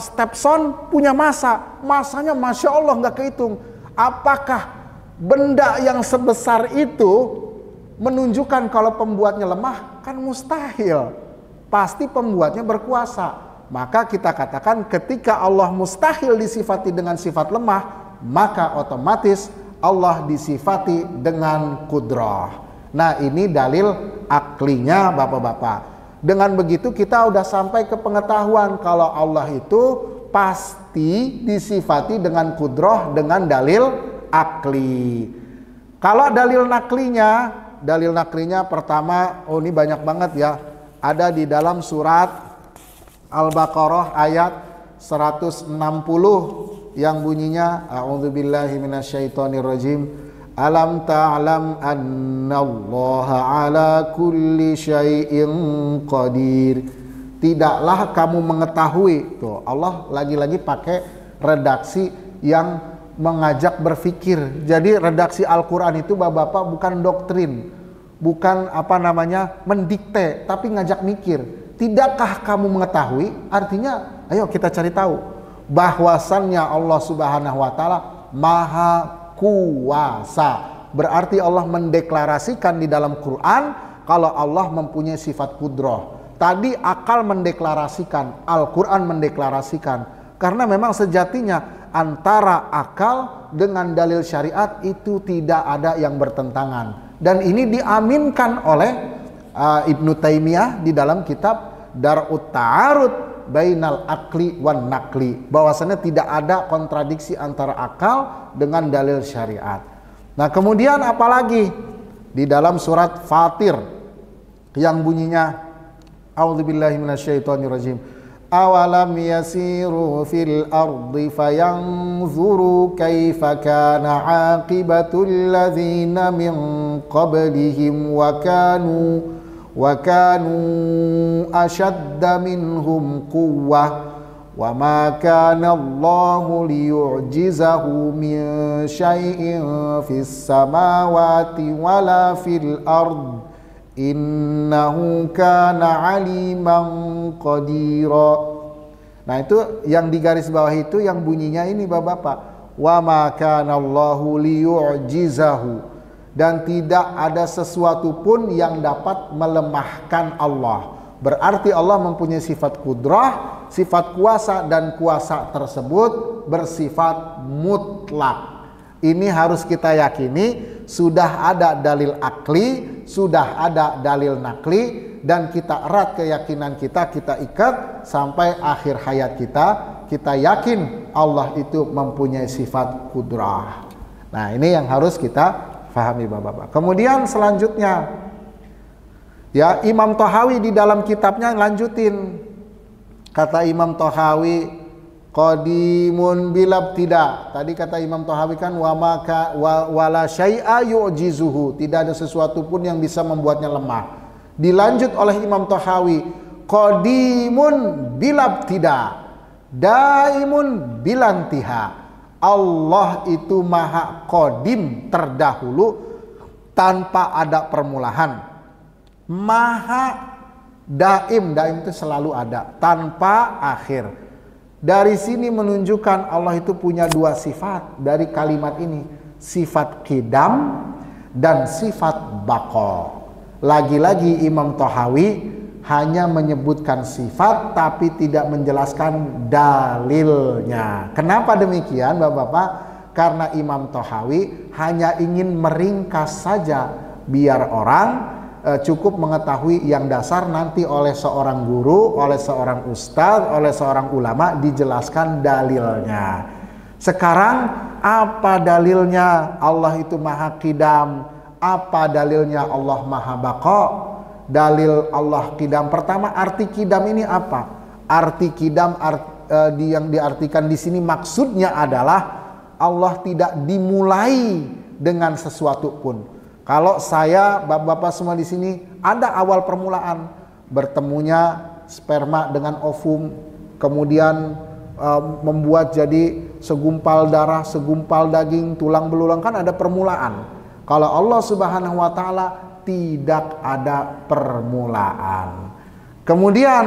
Stepson punya massa. Massanya Masya Allah nggak kehitung. Apakah benda yang sebesar itu menunjukkan kalau pembuatnya lemah? Kan mustahil. Pasti pembuatnya berkuasa. Maka kita katakan ketika Allah mustahil disifati dengan sifat lemah, maka otomatis Allah disifati dengan kudrah. Nah, ini dalil aklinya Bapak-bapak. Dengan begitu kita udah sampai ke pengetahuan kalau Allah itu pasti disifati dengan kudrah dengan dalil akli. Kalau dalil naklinya pertama, ini banyak banget ya. Ada di dalam surat Al-Baqarah ayat 160 yang bunyinya a'udzubillahi minasyaitonirrajim. Alam ta'lam annallaha ala kulli syai'in qadir. Tidaklah kamu mengetahui, tuh Allah lagi-lagi pakai redaksi yang mengajak berpikir. Jadi redaksi Al-Quran itu Bapak-Bapak bukan doktrin, bukan mendikte, tapi ngajak mikir. Tidakkah kamu mengetahui? Artinya, ayo kita cari tahu bahwasannya Allah Subhanahu wa Ta'ala Maha Kuasa. Berarti Allah mendeklarasikan di dalam Quran kalau Allah mempunyai sifat kudrah. Tadi akal mendeklarasikan, Al-Quran mendeklarasikan. Karena memang sejatinya antara akal dengan dalil syariat itu tidak ada yang bertentangan. Dan ini diaminkan oleh Ibnu Taimiyah di dalam kitab Dar'ut Ta'arud Bainal Akli wan Nakli. Bahwasannya tidak ada kontradiksi antara akal dengan dalil syariat. Nah kemudian apalagi di dalam surat Fatir yang bunyinya A'udzubillahi minasyaitonirrajim. Awalam yasiru fil ardi fayanzuru kaifa kana aqibatul ladzina min qablihim wa kanu ashadda minhum quwwah wa ma kana Allahu liyu'jizahu min syai'in fis samawati wala fil ard innahu kana aliman qadira. Nah itu yang di garis bawah itu yang bunyinya ini Bapak-bapak, wa ma kana Allahu liyu'jizahu, dan tidak ada sesuatu pun yang dapat melemahkan Allah. Berarti Allah mempunyai sifat kudrah, sifat kuasa, dan kuasa tersebut bersifat mutlak. Ini harus kita yakini. Sudah ada dalil akli, sudah ada dalil nakli, dan kita erat keyakinan kita ikat sampai akhir hayat kita yakin Allah itu mempunyai sifat kudrah. Nah ini yang harus kita pahami Bapak-bapak. Kemudian selanjutnya ya, Imam Thahawi di dalam kitabnya lanjutin. Kata Imam Thahawi, qadimun bilabtida. Tadi kata Imam Thahawi kan wala syai'a yu'jizuhu, tidak ada sesuatu pun yang bisa membuatnya lemah. Dilanjut oleh Imam Thahawi, qadimun bilabtida, daimun bilantiha. Allah itu maha qadim, terdahulu tanpa ada permulaan. Maha daim itu selalu ada, tanpa akhir. Dari sini menunjukkan Allah itu punya dua sifat dari kalimat ini, sifat qidam dan sifat baqa. Lagi-lagi Imam Thahawi hanya menyebutkan sifat tapi tidak menjelaskan dalilnya. Kenapa demikian Bapak-bapak? Karena Imam Thahawi hanya ingin meringkas saja biar orang cukup mengetahui yang dasar, nanti oleh seorang guru, oleh seorang ustadz, oleh seorang ulama dijelaskan dalilnya. Sekarang apa dalilnya Allah itu maha qidam? Apa dalilnya Allah maha baqa? Dalil Allah qidam pertama, arti qidam ini apa? Arti qidam yang diartikan di sini maksudnya adalah Allah tidak dimulai dengan sesuatu pun. Kalau saya, bapak-bapak semua di sini, ada awal permulaan, bertemunya sperma dengan ovum, kemudian membuat jadi segumpal darah, segumpal daging, tulang belulang, kan ada permulaan. Kalau Allah Subhanahu wa Ta'ala tidak ada permulaan. Kemudian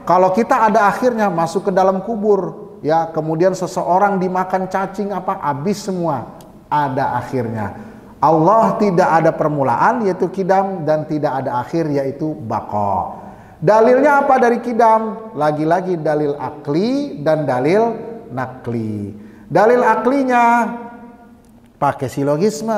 kalau kita ada akhirnya, masuk ke dalam kubur, ya, kemudian seseorang dimakan cacing habis semua, ada akhirnya. Allah tidak ada permulaan yaitu qidam, dan tidak ada akhir yaitu baqa. Dalilnya apa dari qidam? Lagi-lagi dalil akli dan dalil nakli. Dalil aklinya pakai silogisme.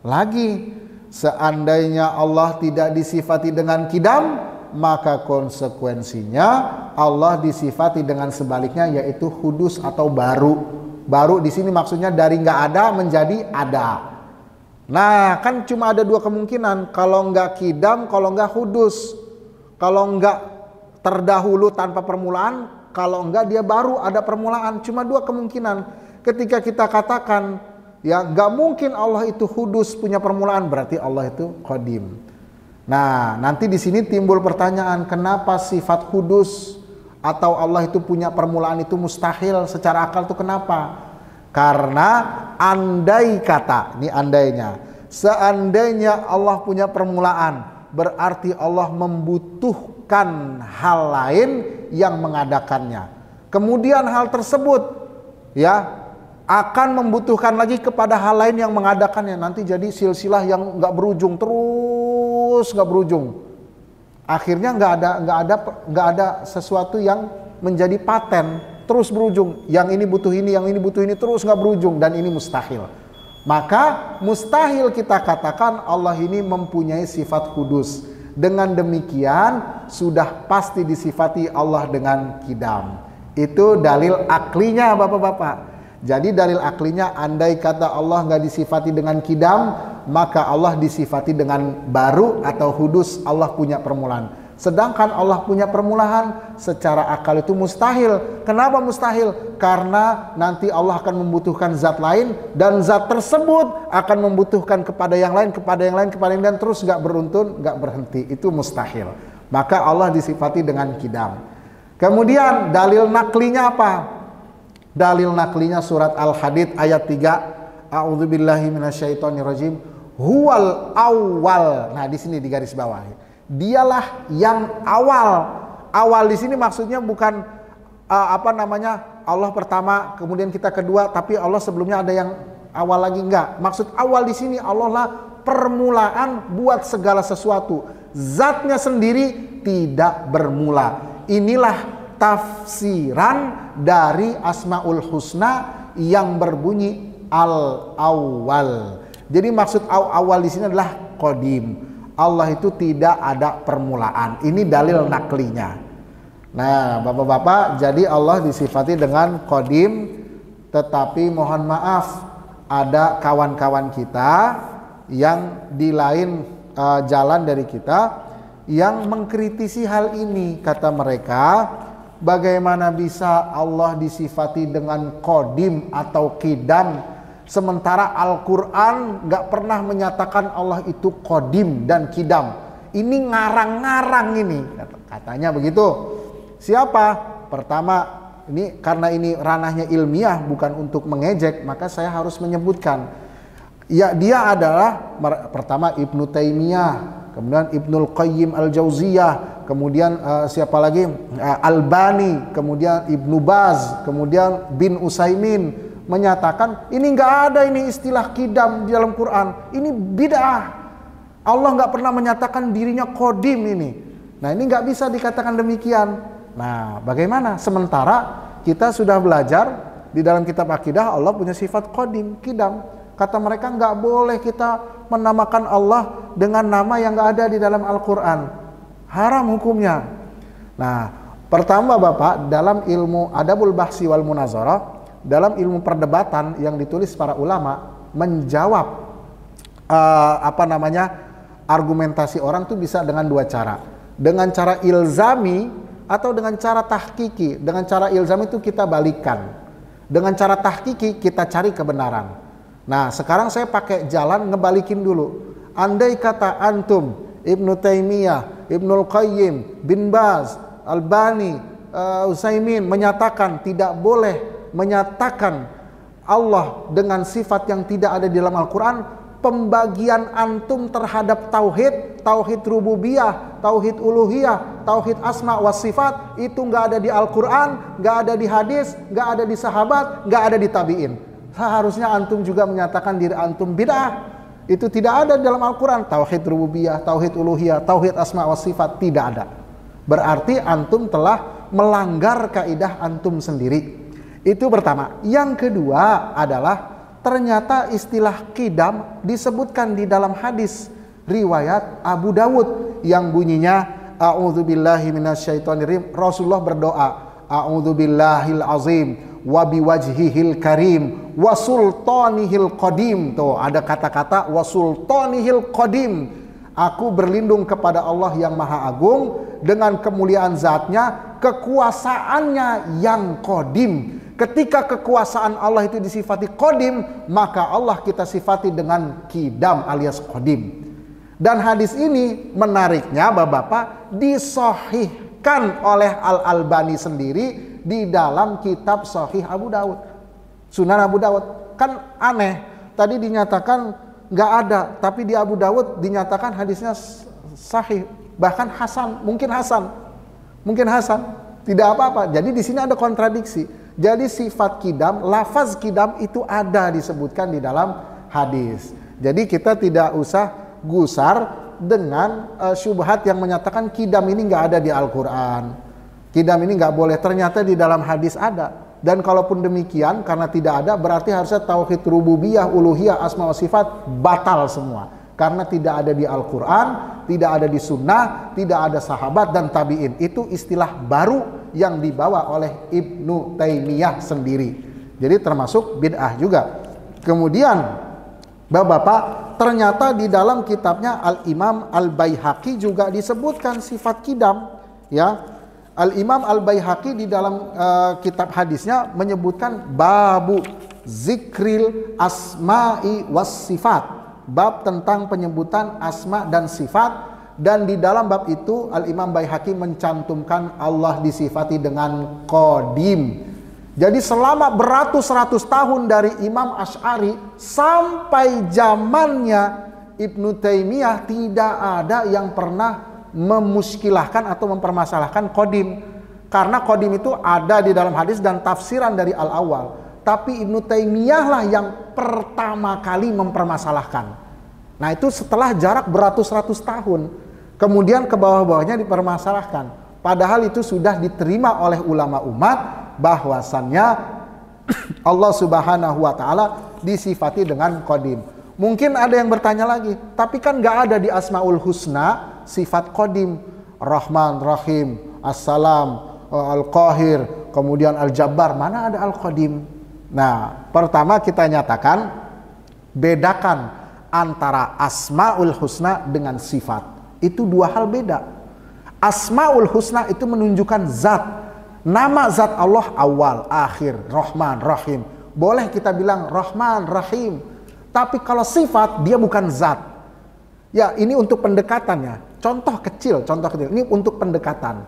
Lagi, seandainya Allah tidak disifati dengan qidam, maka konsekuensinya Allah disifati dengan sebaliknya, yaitu hudus atau baru. Baru di sini maksudnya dari nggak ada menjadi ada. Nah, kan cuma ada dua kemungkinan, kalau nggak qidam, kalau nggak hudus. Kalau nggak terdahulu tanpa permulaan, kalau nggak dia baru ada permulaan. Cuma dua kemungkinan. Ketika kita katakan ya nggak mungkin Allah itu hudus punya permulaan, berarti Allah itu qadim. Nah, nanti di sini timbul pertanyaan, kenapa sifat hudus atau Allah itu punya permulaan itu mustahil secara akal itu kenapa? Karena andai kata, ini andainya, seandainya Allah punya permulaan, berarti Allah membutuhkan hal lain yang mengadakannya. Kemudian hal tersebut ya akan membutuhkan lagi kepada hal lain yang mengadakannya. Nanti jadi silsilah yang nggak berujung, terus nggak berujung. Akhirnya nggak ada sesuatu yang menjadi paten, terus berujung. Yang ini butuh ini, yang ini butuh ini, terus nggak berujung, dan ini mustahil. Maka mustahil kita katakan Allah ini mempunyai sifat kudus. Dengan demikian sudah pasti disifati Allah dengan kidam. Itu dalil aklinya bapak-bapak. Jadi dalil aklinya, andai kata Allah nggak disifati dengan kidam, maka Allah disifati dengan baru atau hudus. Allah punya permulaan. Sedangkan Allah punya permulaan, secara akal itu mustahil. Kenapa mustahil? Karena nanti Allah akan membutuhkan zat lain, dan zat tersebut akan membutuhkan kepada yang lain, kepada yang lain, kepada yang lain, terus gak beruntun, gak berhenti. Itu mustahil. Maka Allah disifati dengan kidam. Kemudian dalil naklinya apa? Dalil naklinya surat Al-Hadid ayat 3. A'udzubillahi minasyaitonirrajim. Huwal awwal. Nah, di sini di garis bawah. Dialah yang awal. Awal di sini maksudnya bukan Allah pertama, kemudian kita kedua, tapi Allah sebelumnya ada yang awal lagi, enggak. Maksud awal di sini Allah lah permulaan buat segala sesuatu. Zatnya sendiri tidak bermula. Inilah tafsiran dari Asmaul Husna yang berbunyi al-awwal. Jadi maksud awal di sini adalah qadim. Allah itu tidak ada permulaan. Ini dalil naklinya. Nah, bapak-bapak, jadi Allah disifati dengan qadim, tetapi mohon maaf, ada kawan-kawan kita yang di lain jalan dari kita yang mengkritisi hal ini. Kata mereka, bagaimana bisa Allah disifati dengan qadim atau qidam, sementara Al-Quran gak pernah menyatakan Allah itu qadim dan qidam. Ini ngarang-ngarang ini, katanya begitu. Siapa? Pertama, ini karena ini ranahnya ilmiah, bukan untuk mengejek, maka saya harus menyebutkan. Ya, dia adalah pertama Ibnu Taimiyah, kemudian Ibnul Qayyim Al-Jauziyah, kemudian siapa lagi? Albani, kemudian Ibnu Baz, kemudian bin Utsaimin, menyatakan ini nggak ada ini istilah qidam di dalam Quran. Ini bid'ah. Allah nggak pernah menyatakan dirinya qadim ini. Nah, ini nggak bisa dikatakan demikian. Nah, bagaimana? Sementara kita sudah belajar di dalam kitab akidah Allah punya sifat qadim, qidam. Kata mereka nggak boleh kita menamakan Allah dengan nama yang nggak ada di dalam Al-Quran. Haram hukumnya. Nah, pertama Bapak, dalam ilmu Adabul Bahsi wal Munazarah, dalam ilmu perdebatan yang ditulis para ulama, menjawab argumentasi orang itu bisa dengan dua cara. Dengan cara ilzami atau dengan cara tahqiqi. Dengan cara ilzami itu kita balikan. Dengan cara tahqiqi kita cari kebenaran. Nah, sekarang saya pakai jalan ngebalikin dulu. Andai kata antum, Ibnu Taimiyah, Ibnul Qayyim, bin Baz, Albani, Utsaimin menyatakan tidak boleh menyatakan Allah dengan sifat yang tidak ada di dalam Al-Quran, pembagian antum terhadap tauhid rububiyah, tauhid uluhiyah, tauhid asma wa sifat itu nggak ada di Al-Quran, nggak ada di hadis, nggak ada di sahabat, nggak ada di tabi'in. Seharusnya antum juga menyatakan diri antum bid'ah. Itu tidak ada di dalam Al-Quran. Tauhid rububiyah, tauhid uluhiyah, tauhid asma wa sifat tidak ada. Berarti antum telah melanggar kaidah antum sendiri. Itu pertama. Yang kedua adalah ternyata istilah qidam disebutkan di dalam hadis riwayat Abu Dawud yang bunyinya a'udzubillahi minasyaitonirrajim. Rasulullah berdoa, a'udzubillahil azim wa biwajhihil karim wa sultanihil qadim. Tuh ada kata-kata wa sultanihil qadim. Aku berlindung kepada Allah yang maha agung dengan kemuliaan zatnya, kekuasaannya yang qadim. Ketika kekuasaan Allah itu disifati qadim, maka Allah kita sifati dengan qidam alias qadim. Dan hadis ini menariknya Bapak-bapak disahihkan oleh Al-Albani sendiri di dalam kitab Sahih Abu Dawud. Sunan Abu Dawud. Kan aneh, tadi dinyatakan nggak ada, tapi di Abu Dawud dinyatakan hadisnya sahih, bahkan hasan, mungkin hasan, tidak apa-apa. Jadi di sini ada kontradiksi. Jadi sifat kidam, lafaz kidam itu ada disebutkan di dalam hadis. Jadi kita tidak usah gusar dengan syubhat yang menyatakan kidam ini nggak ada di Al-Quran, kidam ini nggak boleh. Ternyata di dalam hadis ada. Dan kalaupun demikian, karena tidak ada, berarti harusnya tauhid rububiyah, uluhiyah, asma wa sifat batal semua. Karena tidak ada di Al-Quran, tidak ada di sunnah, tidak ada sahabat dan tabi'in. Itu istilah baru yang dibawa oleh Ibnu Taimiyah sendiri. Jadi termasuk bid'ah juga. Kemudian Bapak-bapak, ternyata di dalam kitabnya Al-Imam Al-Baihaqi juga disebutkan sifat kidam, ya. Al-Imam Al-Baihaqi di dalam kitab hadisnya menyebutkan babu zikril asma'i was sifat, bab tentang penyebutan asma dan sifat. Dan di dalam bab itu Al-Imam Baihaqi mencantumkan Allah disifati dengan qadim. Jadi selama beratus-ratus tahun dari Imam Asy'ari sampai zamannya Ibnu Taimiyah tidak ada yang pernah memuskilahkan atau mempermasalahkan qadim. Karena qadim itu ada di dalam hadis dan tafsiran dari Al-Awwal. Tapi Ibnu Taimiyah lah yang pertama kali mempermasalahkan. Nah itu setelah jarak beratus-ratus tahun. Kemudian ke bawah-bawahnya dipermasalahkan. Padahal itu sudah diterima oleh ulama umat bahwasannya Allah Subhanahu wa Ta'ala disifati dengan qadim. Mungkin ada yang bertanya lagi, tapi kan gak ada di Asmaul Husna sifat qadim, Rahman, Rahim, As-Salam, Al-Qahir, kemudian Al-Jabbar, mana ada Al-Qadim? Nah, pertama kita nyatakan bedakan antara Asmaul Husna dengan sifat. Itu dua hal beda. Asmaul Husna itu menunjukkan zat. Nama zat Allah awal, akhir, Rahman, Rahim. Boleh kita bilang Rahman, Rahim. Tapi kalau sifat, dia bukan zat. Ya, ini untuk pendekatannya. Contoh kecil. Ini untuk pendekatan.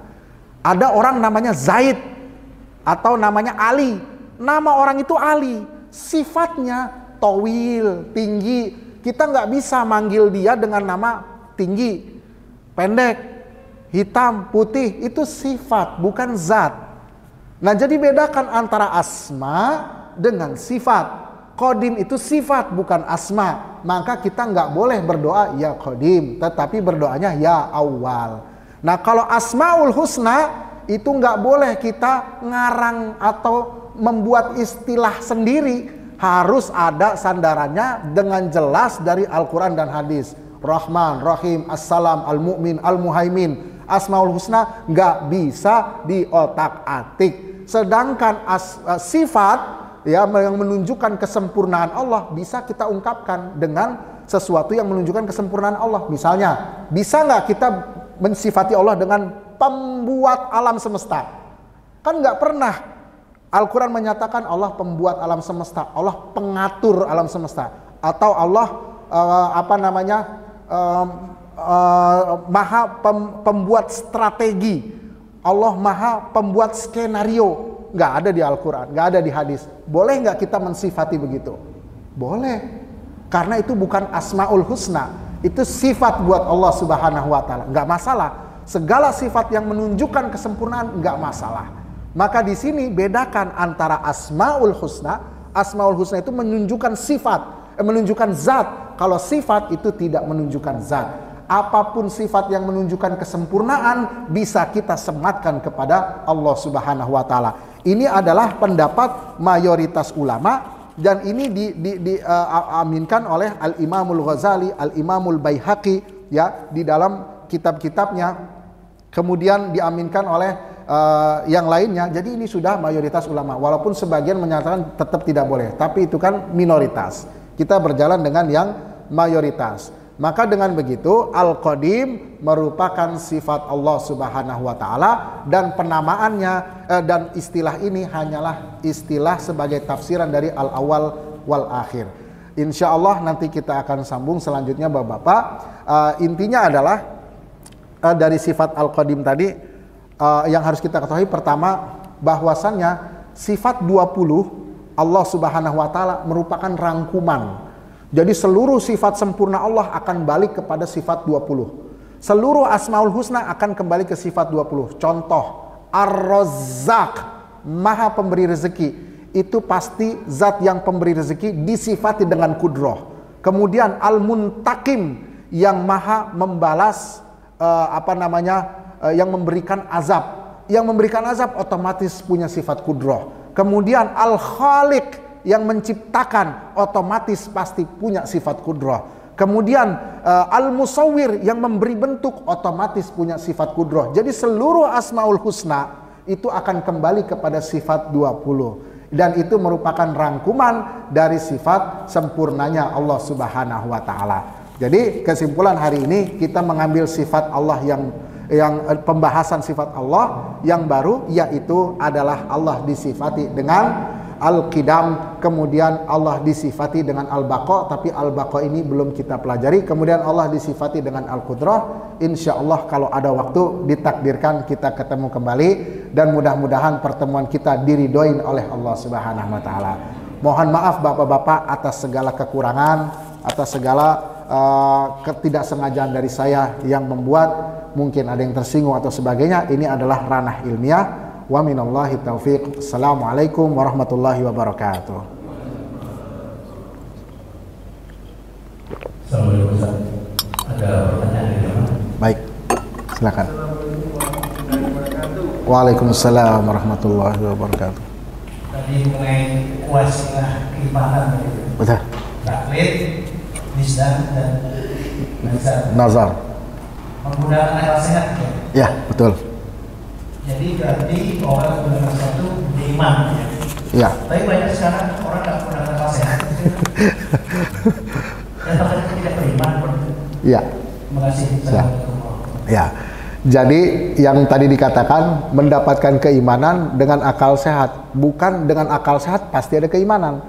Ada orang namanya Zaid atau namanya Ali. Nama orang itu Ali. Sifatnya towil, tinggi. Kita nggak bisa manggil dia dengan nama tinggi, pendek, hitam, putih. Itu sifat, bukan zat. Nah, jadi bedakan antara asma dengan sifat. Qadim itu sifat, bukan asma. Maka kita nggak boleh berdoa ya qadim, tetapi berdoanya ya awal. Nah, kalau Asmaul Husna itu nggak boleh kita ngarang atau membuat istilah sendiri. Harus ada sandarannya dengan jelas dari Al-Quran dan hadis. Rahman, Rahim, As-Salam, Al-Mu'min, Al-Muhaimin. Asmaul Husna nggak bisa diotak-atik. Sedangkan sifat ya yang menunjukkan kesempurnaan Allah bisa kita ungkapkan dengan sesuatu yang menunjukkan kesempurnaan Allah. Misalnya, bisa nggak kita mensifati Allah dengan pembuat alam semesta? Kan nggak pernah. Al-Quran menyatakan Allah pembuat alam semesta, Allah pengatur alam semesta, atau Allah maha pembuat strategi, Allah maha pembuat skenario. Nggak ada di Al-Quran, nggak ada di hadis. Boleh nggak kita mensifati begitu? Boleh, karena itu bukan Asmaul Husna, itu sifat buat Allah Subhanahu wa Ta'ala, nggak masalah. Segala sifat yang menunjukkan kesempurnaan nggak masalah. Maka di sini bedakan antara Asmaul Husna. Asmaul Husna itu menunjukkan sifat, menunjukkan zat. Kalau sifat itu tidak menunjukkan zat. Apapun sifat yang menunjukkan kesempurnaan bisa kita sematkan kepada Allah Subhanahu wa Ta'ala. Ini adalah pendapat mayoritas ulama dan ini diaminkan oleh Al-Imamul Ghazali, Al-Imamul Baihaqi ya di dalam kitab-kitabnya. Kemudian diaminkan oleh yang lainnya. Jadi ini sudah mayoritas ulama. Walaupun sebagian menyatakan tetap tidak boleh, tapi itu kan minoritas. Kita berjalan dengan yang mayoritas. Maka dengan begitu Al-Qadim merupakan sifat Allah Subhanahu wa Ta'ala dan penamaannya dan istilah ini hanyalah istilah sebagai tafsiran dari Al-Awwal wal Akhir. Insya Allah nanti kita akan sambung selanjutnya Bapak-bapak. Intinya adalah dari sifat Al-Qadim tadi yang harus kita ketahui pertama bahwasannya sifat 20 Allah Subhanahu wa taala merupakan rangkuman. Jadi seluruh sifat sempurna Allah akan balik kepada sifat 20. Seluruh Asmaul Husna akan kembali ke sifat 20. Contoh, Ar-Razzaq, Maha pemberi rezeki. Itu pasti zat yang pemberi rezeki disifati dengan kudroh. Kemudian Al-Muntakim, yang maha membalas yang memberikan azab. Yang memberikan azab otomatis punya sifat kudroh. Kemudian Al-Khaliq, yang menciptakan, otomatis pasti punya sifat kudroh. Kemudian Al-Musawwir, yang memberi bentuk, otomatis punya sifat kudroh. Jadi seluruh Asmaul Husna itu akan kembali kepada sifat 20. Dan itu merupakan rangkuman dari sifat sempurnanya Allah Subhanahu wa taala. Jadi kesimpulan hari ini kita mengambil sifat Allah yang pembahasan sifat Allah yang baru, yaitu adalah Allah disifati dengan Al-Qidam, kemudian Allah disifati dengan Al-Baqa, tapi Al-Baqa ini belum kita pelajari. Kemudian Allah disifati dengan Al-Qudrah. Insya Allah kalau ada waktu ditakdirkan kita ketemu kembali, dan mudah-mudahan pertemuan kita diridhoin oleh Allah Subhanahu wa taala. Mohon maaf Bapak-bapak atas segala kekurangan, atas segala ketidaksengajaan dari saya yang membuat mungkin ada yang tersinggung atau sebagainya. Ini adalah ranah ilmiah. Wa minallahi taufiq. Assalamualaikum warahmatullahi wabarakatuh. Assalamualaikum Ustaz. Ada pertanyaan dari mana? Baik, silakan. Waalaikumsalam warahmatullahi wabarakatuh. Tadi mengenai wasilah keimanan, Betul. taklid, lisan dan Nazar. menggunakan akal sehat. Ya, betul. Jadi berarti orang menggunakan sesuatu beriman. Ya. Tapi banyak sekarang orang nggak menggunakan akal sehat. Dan bahkan tidak beriman. Ya. Terima kasih. Ya. Jadi yang tadi dikatakan mendapatkan keimanan dengan akal sehat, bukan dengan akal sehat pasti ada keimanan.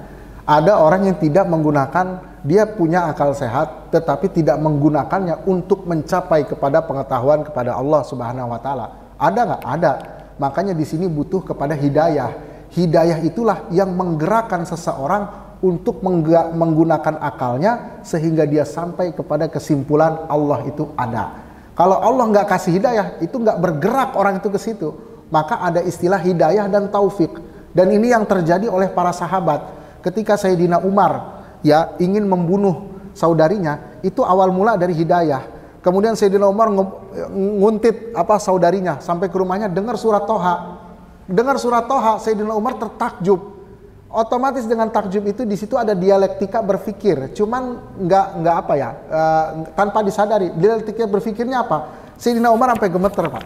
Ada orang yang tidak menggunakan, dia punya akal sehat tetapi tidak menggunakannya untuk mencapai kepada pengetahuan kepada Allah Subhanahu wa taala. Ada nggak? Ada. Makanya di sini butuh kepada hidayah. Hidayah itulah yang menggerakkan seseorang untuk menggunakan akalnya sehingga dia sampai kepada kesimpulan Allah itu ada. Kalau Allah nggak kasih hidayah, itu nggak bergerak orang itu ke situ. Maka ada istilah hidayah dan taufik. Dan ini yang terjadi oleh para sahabat. Ketika Sayyidina Umar ya ingin membunuh saudarinya, itu awal mula dari hidayah. Kemudian Sayyidina Umar nguntit saudarinya sampai ke rumahnya, dengar surat Toha. Dengar surat Toha, Sayyidina Umar tertakjub. Otomatis dengan takjub itu di situ ada dialektika berpikir. Cuman nggak tanpa disadari. Dialektika berpikirnya apa? Sayyidina Umar sampai gemeter, Pak.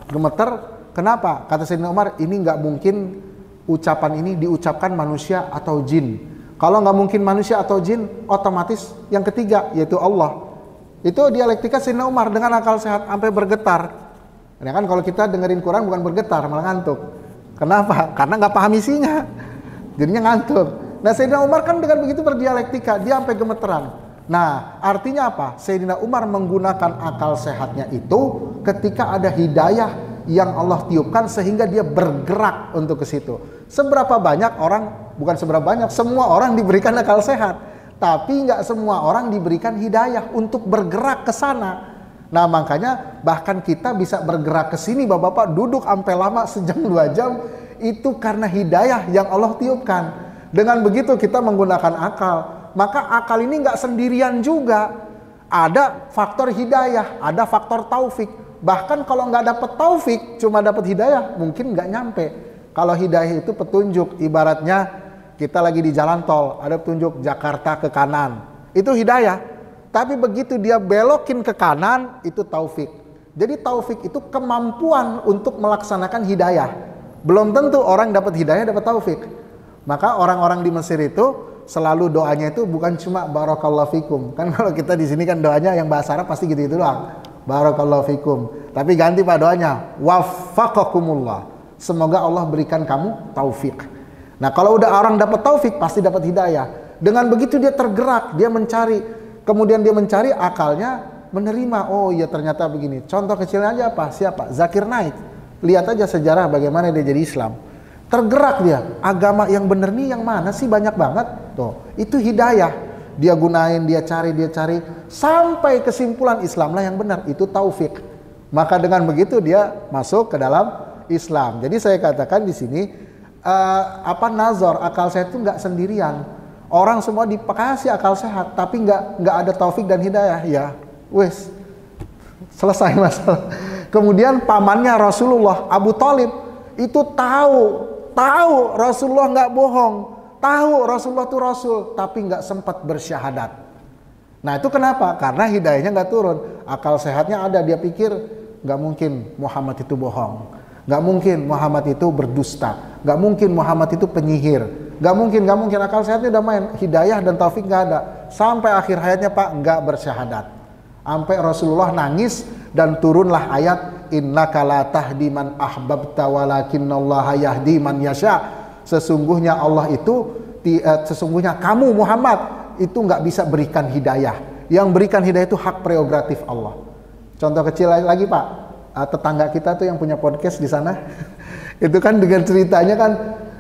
Gemeter, kenapa? Kata Sayyidina Umar, ini nggak mungkin ucapan ini diucapkan manusia atau jin. Kalau nggak mungkin manusia atau jin, otomatis yang ketiga yaitu Allah. Itu dialektika Sayyidina Umar dengan akal sehat sampai bergetar. Ya kan kalau kita dengerin Quran bukan bergetar, malah ngantuk. Kenapa? Karena nggak paham isinya. Jadinya ngantuk. Nah Sayyidina Umar kan dengan begitu berdialektika, dia sampai gemeteran. Nah artinya apa? Sayyidina Umar menggunakan akal sehatnya itu ketika ada hidayah yang Allah tiupkan sehingga dia bergerak untuk ke situ. Seberapa banyak orang, bukan seberapa banyak, semua orang diberikan akal sehat. Tapi nggak semua orang diberikan hidayah untuk bergerak ke sana. Nah makanya bahkan kita bisa bergerak ke sini, bapak-bapak duduk sampai lama sejam 2 jam, itu karena hidayah yang Allah tiupkan. Dengan begitu kita menggunakan akal. Maka akal ini nggak sendirian juga. Ada faktor hidayah, ada faktor taufik. Bahkan kalau nggak dapat taufik, cuma dapat hidayah, mungkin nggak nyampe. Kalau hidayah itu petunjuk, ibaratnya kita lagi di jalan tol, ada petunjuk Jakarta ke kanan. Itu hidayah. Tapi begitu dia belokin ke kanan, itu taufik. Jadi taufik itu kemampuan untuk melaksanakan hidayah. Belum tentu orang dapat hidayah dapat taufik. Maka orang-orang di Mesir itu selalu doanya itu bukan cuma barakallahu fikum. Kan kalau kita di sini kan doanya yang bahasa Arab pasti gitu-gitu doang. Barakallahu fikum. Tapi ganti Pak doanya, waffaqakumullah. Semoga Allah berikan kamu taufik. Nah kalau udah orang dapat taufik pasti dapat hidayah. Dengan begitu dia tergerak, dia mencari. Kemudian dia mencari, akalnya menerima. Oh iya ternyata begini. Contoh kecilnya aja apa? Siapa? Zakir Naik. Lihat aja sejarah bagaimana dia jadi Islam. tergerak dia. Agama yang bener nih yang mana sih, banyak banget. Tuh, itu hidayah. Dia gunain, dia cari sampai kesimpulan Islamlah yang benar. Itu taufik. Maka dengan begitu dia masuk ke dalam Islam. Jadi saya katakan di sini nazar, akal sehat itu nggak sendirian. Orang semua dikasih akal sehat, tapi nggak ada taufik dan hidayah. Ya, wes selesai masalah. Kemudian pamannya Rasulullah, Abu Thalib, itu tahu Rasulullah nggak bohong, tahu Rasulullah itu Rasul, tapi nggak sempat bersyahadat. Nah itu kenapa? Karena hidayahnya nggak turun, akal sehatnya ada, dia pikir nggak mungkin Muhammad itu bohong, nggak mungkin Muhammad itu berdusta, nggak mungkin Muhammad itu penyihir, nggak mungkin, akal sehatnya udah main, hidayah dan taufik nggak ada. Sampai akhir hayatnya Pak nggak bersyahadat, sampai Rasulullah nangis dan turunlah ayat innaka la tahdi man ahbabta walakinnallaha yahdi man yasha. Sesungguhnya Allah itu, sesungguhnya kamu Muhammad itu nggak bisa berikan hidayah. Yang berikan hidayah itu hak prerogatif Allah. Contoh kecil lagi Pak, tetangga kita tuh yang punya podcast di sana, itu kan dengan ceritanya kan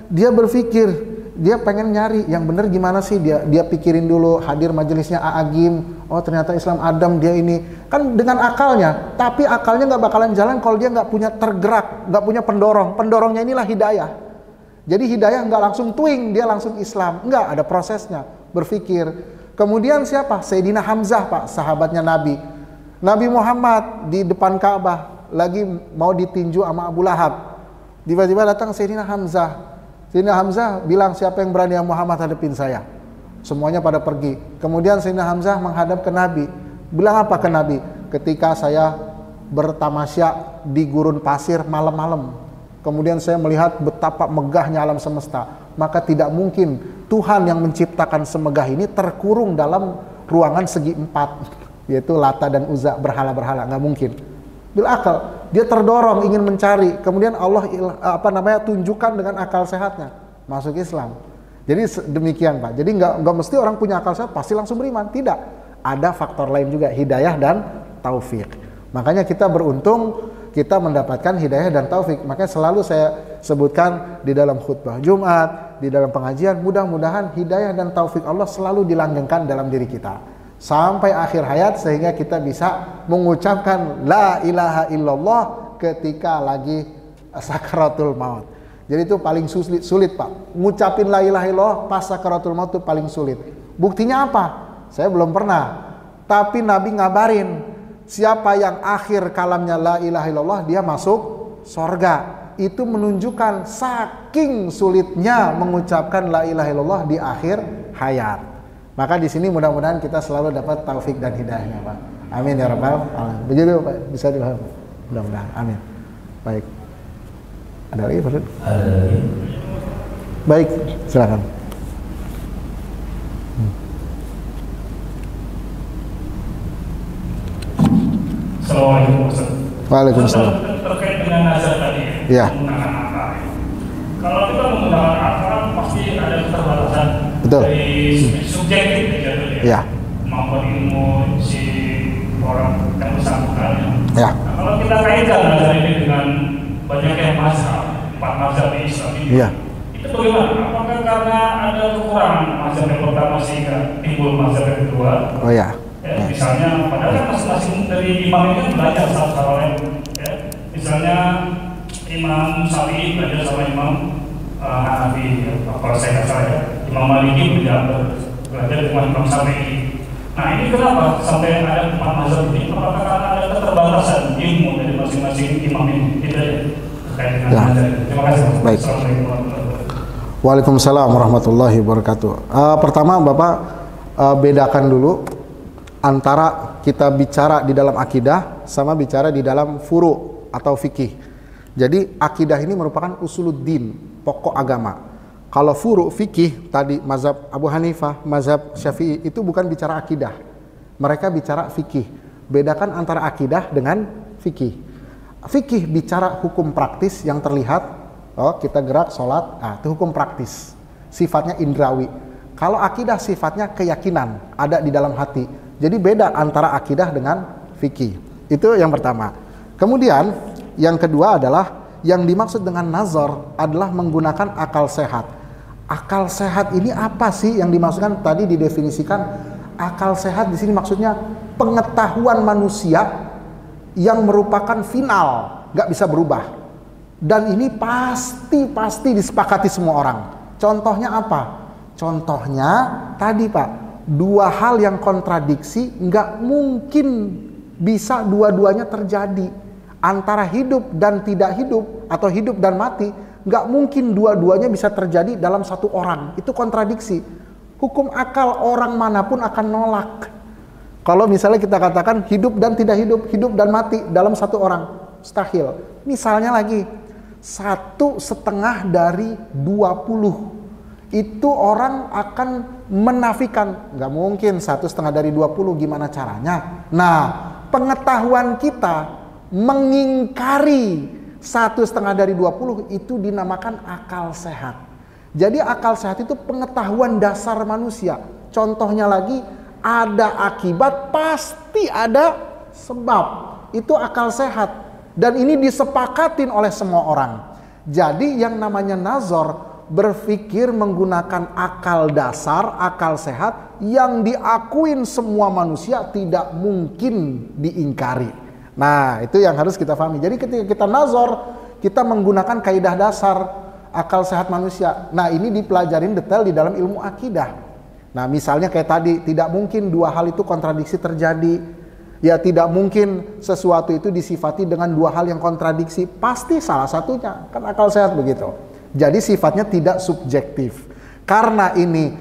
dia berpikir, dia pengen nyari yang bener gimana sih, dia pikirin dulu, hadir majelisnya A'agim, oh ternyata Islam Adam, dia ini kan dengan akalnya, tapi akalnya nggak bakalan jalan kalau dia nggak punya tergerak, nggak punya pendorongnya inilah hidayah. Jadi hidayah nggak langsung twing, dia langsung Islam, nggak, ada prosesnya, berpikir. Kemudian siapa? Sayyidina Hamzah Pak, sahabatnya Nabi Muhammad di depan Ka'bah lagi mau ditinju sama Abu Lahab, tiba-tiba datang Sayyidina Hamzah. Sayyidina Hamzah bilang, siapa yang berani yang Muhammad hadapin saya? Semuanya pada pergi. Kemudian Sayyidina Hamzah menghadap ke Nabi. Bilang apa ke Nabi? Ketika saya bertamasya di gurun pasir malam-malam, kemudian saya melihat betapa megahnya alam semesta, maka tidak mungkin Tuhan yang menciptakan semegah ini terkurung dalam ruangan segi 4, yaitu Lata dan Uzza, berhala-berhala, nggak mungkin. Bil akal, dia terdorong ingin mencari, kemudian Allah tunjukkan dengan akal sehatnya, masuk Islam. Jadi demikian Pak. Jadi nggak mesti orang punya akal sehat pasti langsung beriman, tidak. Ada faktor lain juga, hidayah dan taufik. Makanya kita beruntung kita mendapatkan hidayah dan taufik. Makanya selalu saya sebutkan di dalam khutbah Jumat, di dalam pengajian, mudah-mudahan hidayah dan taufik Allah selalu dilanggengkan dalam diri kita sampai akhir hayat, sehingga kita bisa mengucapkan la ilaha illallah ketika lagi sakaratul maut. Jadi itu paling sulit Pak, ngucapin la ilaha illallah pas sakaratul maut itu paling sulit. Buktinya apa? Saya belum pernah, tapi Nabi ngabarin siapa yang akhir kalamnya la ilaha illallah dia masuk sorga. Itu menunjukkan saking sulitnya mengucapkan la ilaha illallah di akhir hayat. Maka di sini mudah-mudahan kita selalu dapat taufik dan hidayahnya Pak. Amin ya rabbal alamin. Begitu Pak, bisa dipahami. Mudah-mudahan. Amin. Baik. Ada lagi Pak? Ada lagi. Baik, silakan. Assalamualaikum Ustaz. Waalaikumsalam. Terkait dengan nazar tadi ya. Menggunakan akal. Kalau kita menggunakan akal pasti ada keterbatasan. Betul. Dari subjektif jatuhnya. Ya. Kemampuan ilmu si orang yang bersangkutan. Ya. Nah, kalau kita kaitkan nazar ini dengan banyaknya mazhab, 4 mazhab di Islam ini. Ya. Itu bagaimana? Apakah karena ada kekurangan mazhab yang pertama sehingga timbul mazhab yang kedua? Oh ya. Misalnya, padahal kan masing-masing dari imam itu belajar sama lain. Ya. Misalnya Imam Syafi'i belajar sama Imam Hanafi, kalau saya nggak salah ya. Imam Maliki belajar dengan Imam Syafi'i. Nah ini kenapa sampai ada 4 mazhab ini? Apakah karena ada keterbatasan ilmu dari masing-masing imam ini? Itu ya. Terima kasih. Baik. Waalaikumsalam warahmatullahi wabarakatuh. Pertama Bapak bedakan dulu antara kita bicara di dalam akidah sama bicara di dalam furu atau fikih. Jadi akidah ini merupakan usuluddin, pokok agama. Kalau furu fikih tadi mazhab Abu Hanifah, mazhab Syafi'i itu bukan bicara akidah. Mereka bicara fikih. Bedakan antara akidah dengan fikih. Fikih bicara hukum praktis yang terlihat. Oh, kita gerak sholat, itu hukum praktis. Sifatnya indrawi. Kalau akidah sifatnya keyakinan, ada di dalam hati. Jadi beda antara akidah dengan fikih. Itu yang pertama. Kemudian yang kedua adalah yang dimaksud dengan nazar adalah menggunakan akal sehat. Akal sehat ini apa sih yang dimaksudkan? Tadi didefinisikan akal sehat di sini maksudnya pengetahuan manusia yang merupakan final, nggak bisa berubah. Dan ini pasti disepakati semua orang. Contohnya apa? Contohnya tadi Pak, dua hal yang kontradiksi nggak mungkin bisa dua-duanya terjadi. Antara hidup dan tidak hidup atau hidup dan mati, nggak mungkin dua-duanya bisa terjadi dalam satu orang. Itu kontradiksi. Hukum akal orang manapun akan nolak. Kalau misalnya kita katakan hidup dan tidak hidup, hidup dan mati dalam satu orang, mustahil. Misalnya lagi, 1/2 dari 20. Itu orang akan menafikan, nggak mungkin 1/2 dari 20, gimana caranya? Nah, pengetahuan kita mengingkari 1/2 dari 20 itu dinamakan akal sehat. Jadi akal sehat itu pengetahuan dasar manusia. Contohnya lagi, ada akibat pasti ada sebab. Itu akal sehat. Dan ini disepakatin oleh semua orang. Jadi yang namanya nazar, berpikir menggunakan akal dasar, akal sehat yang diakuin semua manusia, tidak mungkin diingkari. Nah, itu yang harus kita pahami. Jadi ketika kita nazar, kita menggunakan kaidah dasar akal sehat manusia. Nah, ini dipelajarin detail di dalam ilmu akidah. Nah, misalnya kayak tadi, tidak mungkin dua hal itu kontradiksi terjadi. Ya, tidak mungkin sesuatu itu disifati dengan dua hal yang kontradiksi. Pasti salah satunya, kan akal sehat begitu. Jadi sifatnya tidak subjektif. Karena ini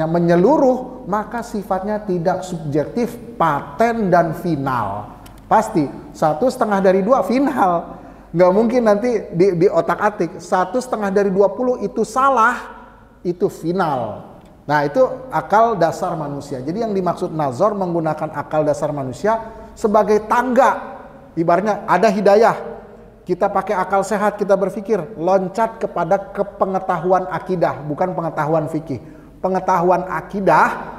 menyeluruh, maka sifatnya tidak subjektif, paten dan final. Pasti 1/2 dari 2 final. Nggak mungkin nanti di otak-atik 1/2 dari 20 itu salah, itu final. Nah, itu akal dasar manusia. Jadi yang dimaksud nazar menggunakan akal dasar manusia sebagai tangga. Ibaratnya ada hidayah, kita pakai akal sehat, kita berpikir loncat kepada kepengetahuan akidah, bukan pengetahuan fikih. Pengetahuan akidah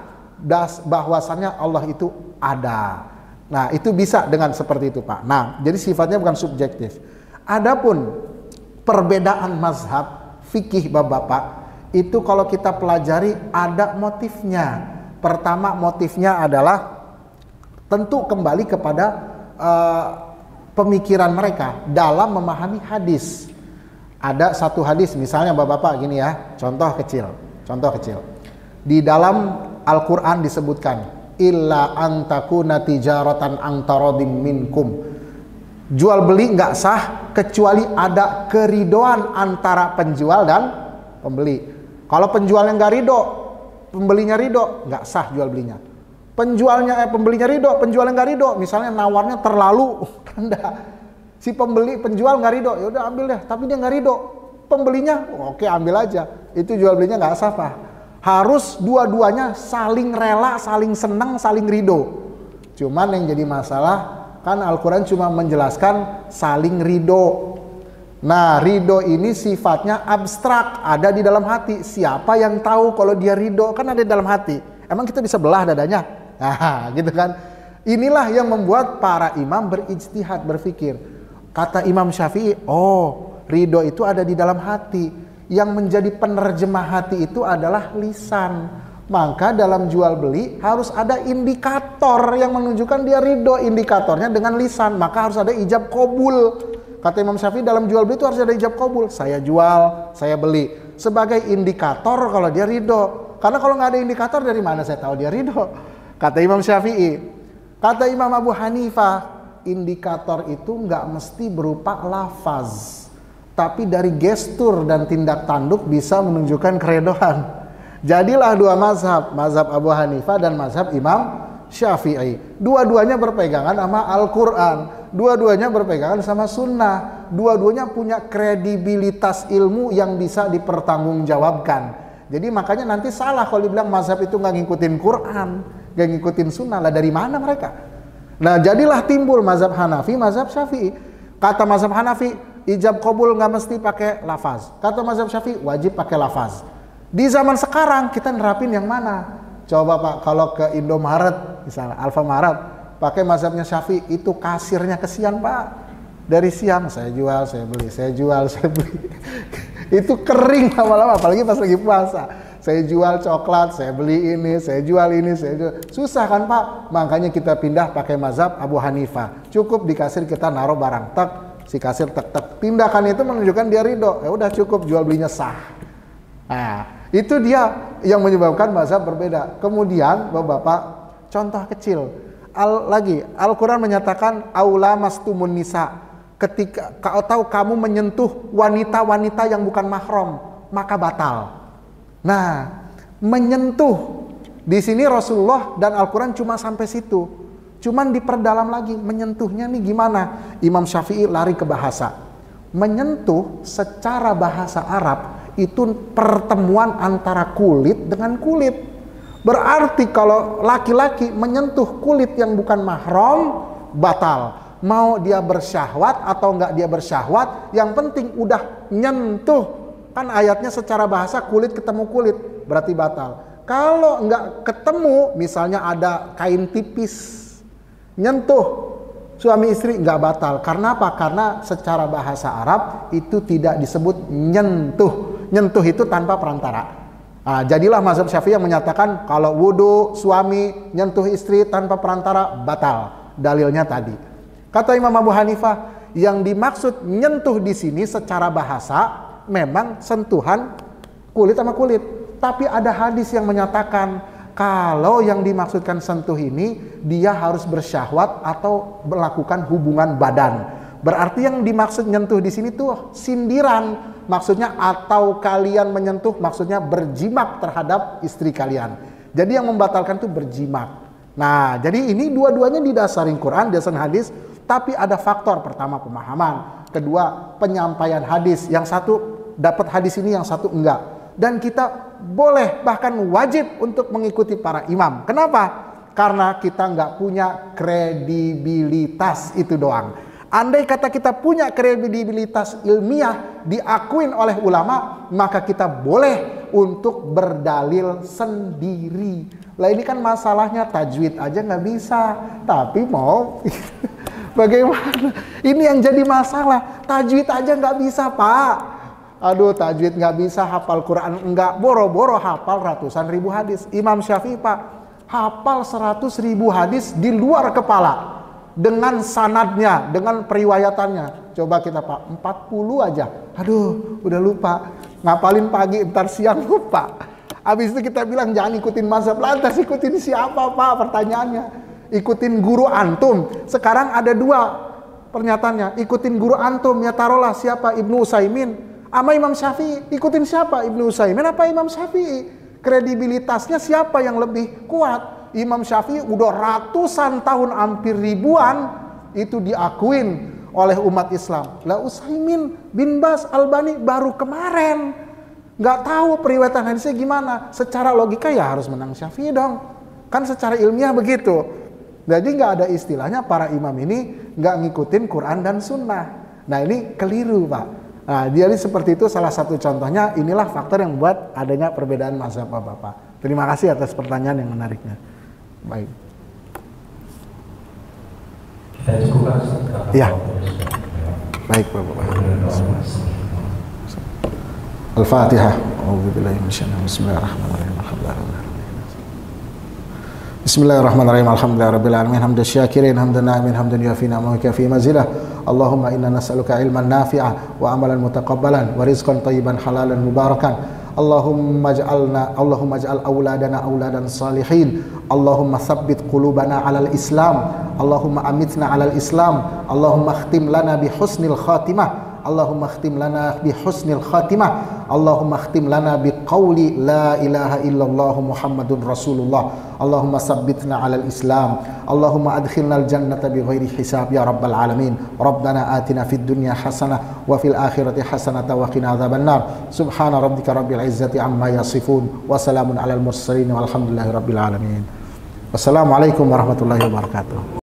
bahwasannya Allah itu ada. Nah, itu bisa dengan seperti itu Pak. Nah, jadi sifatnya bukan subjektif. Adapun perbedaan mazhab fikih Bapak-bapak, itu kalau kita pelajari ada motifnya. Pertama, motifnya adalah tentu kembali kepada pemikiran mereka dalam memahami hadis. Ada satu hadis, misalnya Bapak-bapak gini ya, contoh kecil. Di dalam Al-Quran disebutkan, illa antakuna tijaratan angtarodim minkum. Jual beli nggak sah kecuali ada keridoan antara penjual dan pembeli. Kalau penjualnya nggak ridho, pembelinya ridho, nggak sah jual belinya. Pembelinya ridho, penjualnya nggak ridho, misalnya nawarnya terlalu rendah, si penjual nggak ridho, ya udah ambil deh, tapi dia nggak ridho, pembelinya oke ambil aja, itu jual belinya nggak sah Pak. Harus dua-duanya saling rela, saling senang, saling ridho. Cuman yang jadi masalah kan Al-Quran cuma menjelaskan saling ridho. Nah, ridho ini sifatnya abstrak, ada di dalam hati. Siapa yang tahu kalau dia ridho? Kan ada di dalam hati. Emang kita bisa belah dadanya? Nah, gitu kan. Inilah yang membuat para imam berijtihad, berpikir. Kata Imam Syafi'i, oh, ridho itu ada di dalam hati. Yang menjadi penerjemah hati itu adalah lisan. Maka dalam jual beli harus ada indikator yang menunjukkan dia ridho. Indikatornya dengan lisan, maka harus ada ijab qabul. Kata Imam Syafi'i, dalam jual beli itu harus ada ijab qabul. Saya jual, saya beli, sebagai indikator kalau dia ridho. Karena kalau nggak ada indikator, dari mana saya tahu dia ridho? Kata Imam Syafi'i. Kata Imam Abu Hanifah, indikator itu nggak mesti berupa lafaz, tapi dari gestur dan tindak tanduk bisa menunjukkan keredoan. Jadilah dua mazhab, mazhab Abu Hanifah dan mazhab Imam Syafi'i. Dua-duanya berpegangan sama Al-Quran, dua-duanya berpegangan sama sunnah, dua-duanya punya kredibilitas ilmu yang bisa dipertanggungjawabkan. Jadi makanya nanti salah kalau dibilang mazhab itu nggak ngikutin Quran, nggak ngikutin sunnah. Lah dari mana mereka? Nah, jadilah timbul mazhab Hanafi, mazhab Syafi'i. Kata mazhab Hanafi, ijab qabul nggak mesti pakai lafaz. Kata mazhab Syafi'i, wajib pakai lafaz. Di zaman sekarang kita nerapin yang mana? Coba Pak, kalau ke Indomaret misalnya, Alfamaret, pakai mazhabnya Syafi'i, itu kasirnya kesian Pak. Dari siang saya jual, saya beli, saya jual, saya beli. Itu kering lama-lama, apalagi pas lagi puasa. Saya jual coklat, saya beli ini, saya jual ini, saya jual. Susah kan Pak? Makanya kita pindah pakai mazhab Abu Hanifah. Cukup di kasir kita naruh barang, tek, si kasir tek. Tindakan itu menunjukkan dia ridho. Ya udah cukup, jual belinya sah. Nah, itu dia yang menyebabkan mazhab berbeda. Kemudian Bapak-bapak, contoh kecil. Al-Quran menyatakan aula mastumun nisa. Ketika kamu menyentuh wanita-wanita yang bukan mahram, maka batal. Nah, menyentuh di sini Rasulullah dan Al-Quran cuma sampai situ. Cuman diperdalam lagi, menyentuhnya nih gimana? Imam Syafi'i lari ke bahasa. Menyentuh secara bahasa Arab itu pertemuan antara kulit dengan kulit. Berarti kalau laki-laki menyentuh kulit yang bukan mahram, batal. Mau dia bersyahwat atau enggak dia bersyahwat, yang penting udah nyentuh. Kan ayatnya secara bahasa kulit ketemu kulit, berarti batal. Kalau enggak ketemu, misalnya ada kain tipis, nyentuh suami istri, enggak batal. Karena apa? Karena secara bahasa Arab itu tidak disebut nyentuh. Nyentuh itu tanpa perantara. Nah, jadilah mazhab Syafi'i yang menyatakan kalau wudu suami nyentuh istri tanpa perantara batal. Dalilnya tadi. Kata Imam Abu Hanifah, yang dimaksud nyentuh di sini secara bahasa memang sentuhan kulit sama kulit. Tapi ada hadis yang menyatakan kalau yang dimaksudkan sentuh ini dia harus bersyahwat atau melakukan hubungan badan. Berarti yang dimaksud nyentuh di sini tuh sindiran. Maksudnya atau kalian menyentuh, maksudnya berjimak terhadap istri kalian. Jadi yang membatalkan itu berjimak. Nah, jadi ini dua-duanya didasari Quran, dasar hadis. Tapi ada faktor, pertama pemahaman, kedua penyampaian hadis. Yang satu dapat hadis ini, yang satu enggak. Dan kita boleh bahkan wajib untuk mengikuti para imam. Kenapa? Karena kita enggak punya kredibilitas, itu doang. Andai kata kita punya kredibilitas ilmiah diakuin oleh ulama, maka kita boleh untuk berdalil sendiri. Lah ini kan masalahnya tajwid aja nggak bisa, tapi mau bagaimana? Ini yang jadi masalah. Tajwid aja nggak bisa Pak. Aduh, tajwid nggak bisa, hafal Quran enggak, boro-boro hafal ratusan ribu hadis. Imam Syafi'i Pak, hafal 100.000 hadis di luar kepala. Dengan sanadnya, dengan periwayatannya. Coba kita Pak, 40 aja. Aduh, udah lupa. Ngapalin pagi, ntar siang lupa. Habis itu kita bilang jangan ikutin mazhab, lantas ikutin siapa Pak? Pertanyaannya. Ikutin guru antum. Sekarang ada dua pernyataannya. Ikutin guru antum, ya taruhlah siapa? Ibnu Utsaimin sama Imam Syafi'i. Ikutin siapa? Ibnu Utsaimin apa Imam Syafi'i? Kredibilitasnya siapa yang lebih kuat? Imam Syafi'i udah ratusan tahun, hampir ribuan, itu diakuin oleh umat Islam. Lah Utsaimin, bin Bas, Albani baru kemarin. Nggak tahu periwayatan hadisnya gimana. Secara logika ya harus menang Syafi'i dong. Kan secara ilmiah begitu. Jadi nggak ada istilahnya para imam ini nggak ngikutin Quran dan Sunnah. Nah ini keliru Pak. Nah jadi seperti itu salah satu contohnya. Inilah faktor yang membuat adanya perbedaan mazhab Bapak. Terima kasih atas pertanyaan yang menariknya. Baik. Kita cukupkan. Iya. Baik Bapak. Al-Fatihah. Bismillahirrahmanirrahim. Alhamdulillahirabbil alamin. Hamdan syakirin, hamdan na'imin, hamdan yafina wa kafi mazilah. Allahumma inna nas'aluka ilman nafi'a wa amalan mutaqabbalan wa rizqan thayyiban halalan mubarakan. Allahumma ij'al auladana auladan salihin. Allahumma tsabbit qulubana 'alal Islam. Allahumma amitna 'alal Islam. Allahumma khtim lana bi husnil khatimah. Allahumma khtim lana bi husnil khatimah. Allahumma khtim lana bi qawli la ilaha illallah Muhammadun Rasulullah. Allahumma sabbitna 'alal Islam. Allahumma adkhilnal jannata bi ghairi hisab ya rabbal alamin. Rabbana atina fid dunya hasanah wa fil akhirati hasanah wa qina adzabannar. Subhana rabbika rabbil izzati amma yasifun wa salamun 'alal mursalin walhamdulillahi rabbil alamin. Wassalamualaikum warahmatullahi wabarakatuh.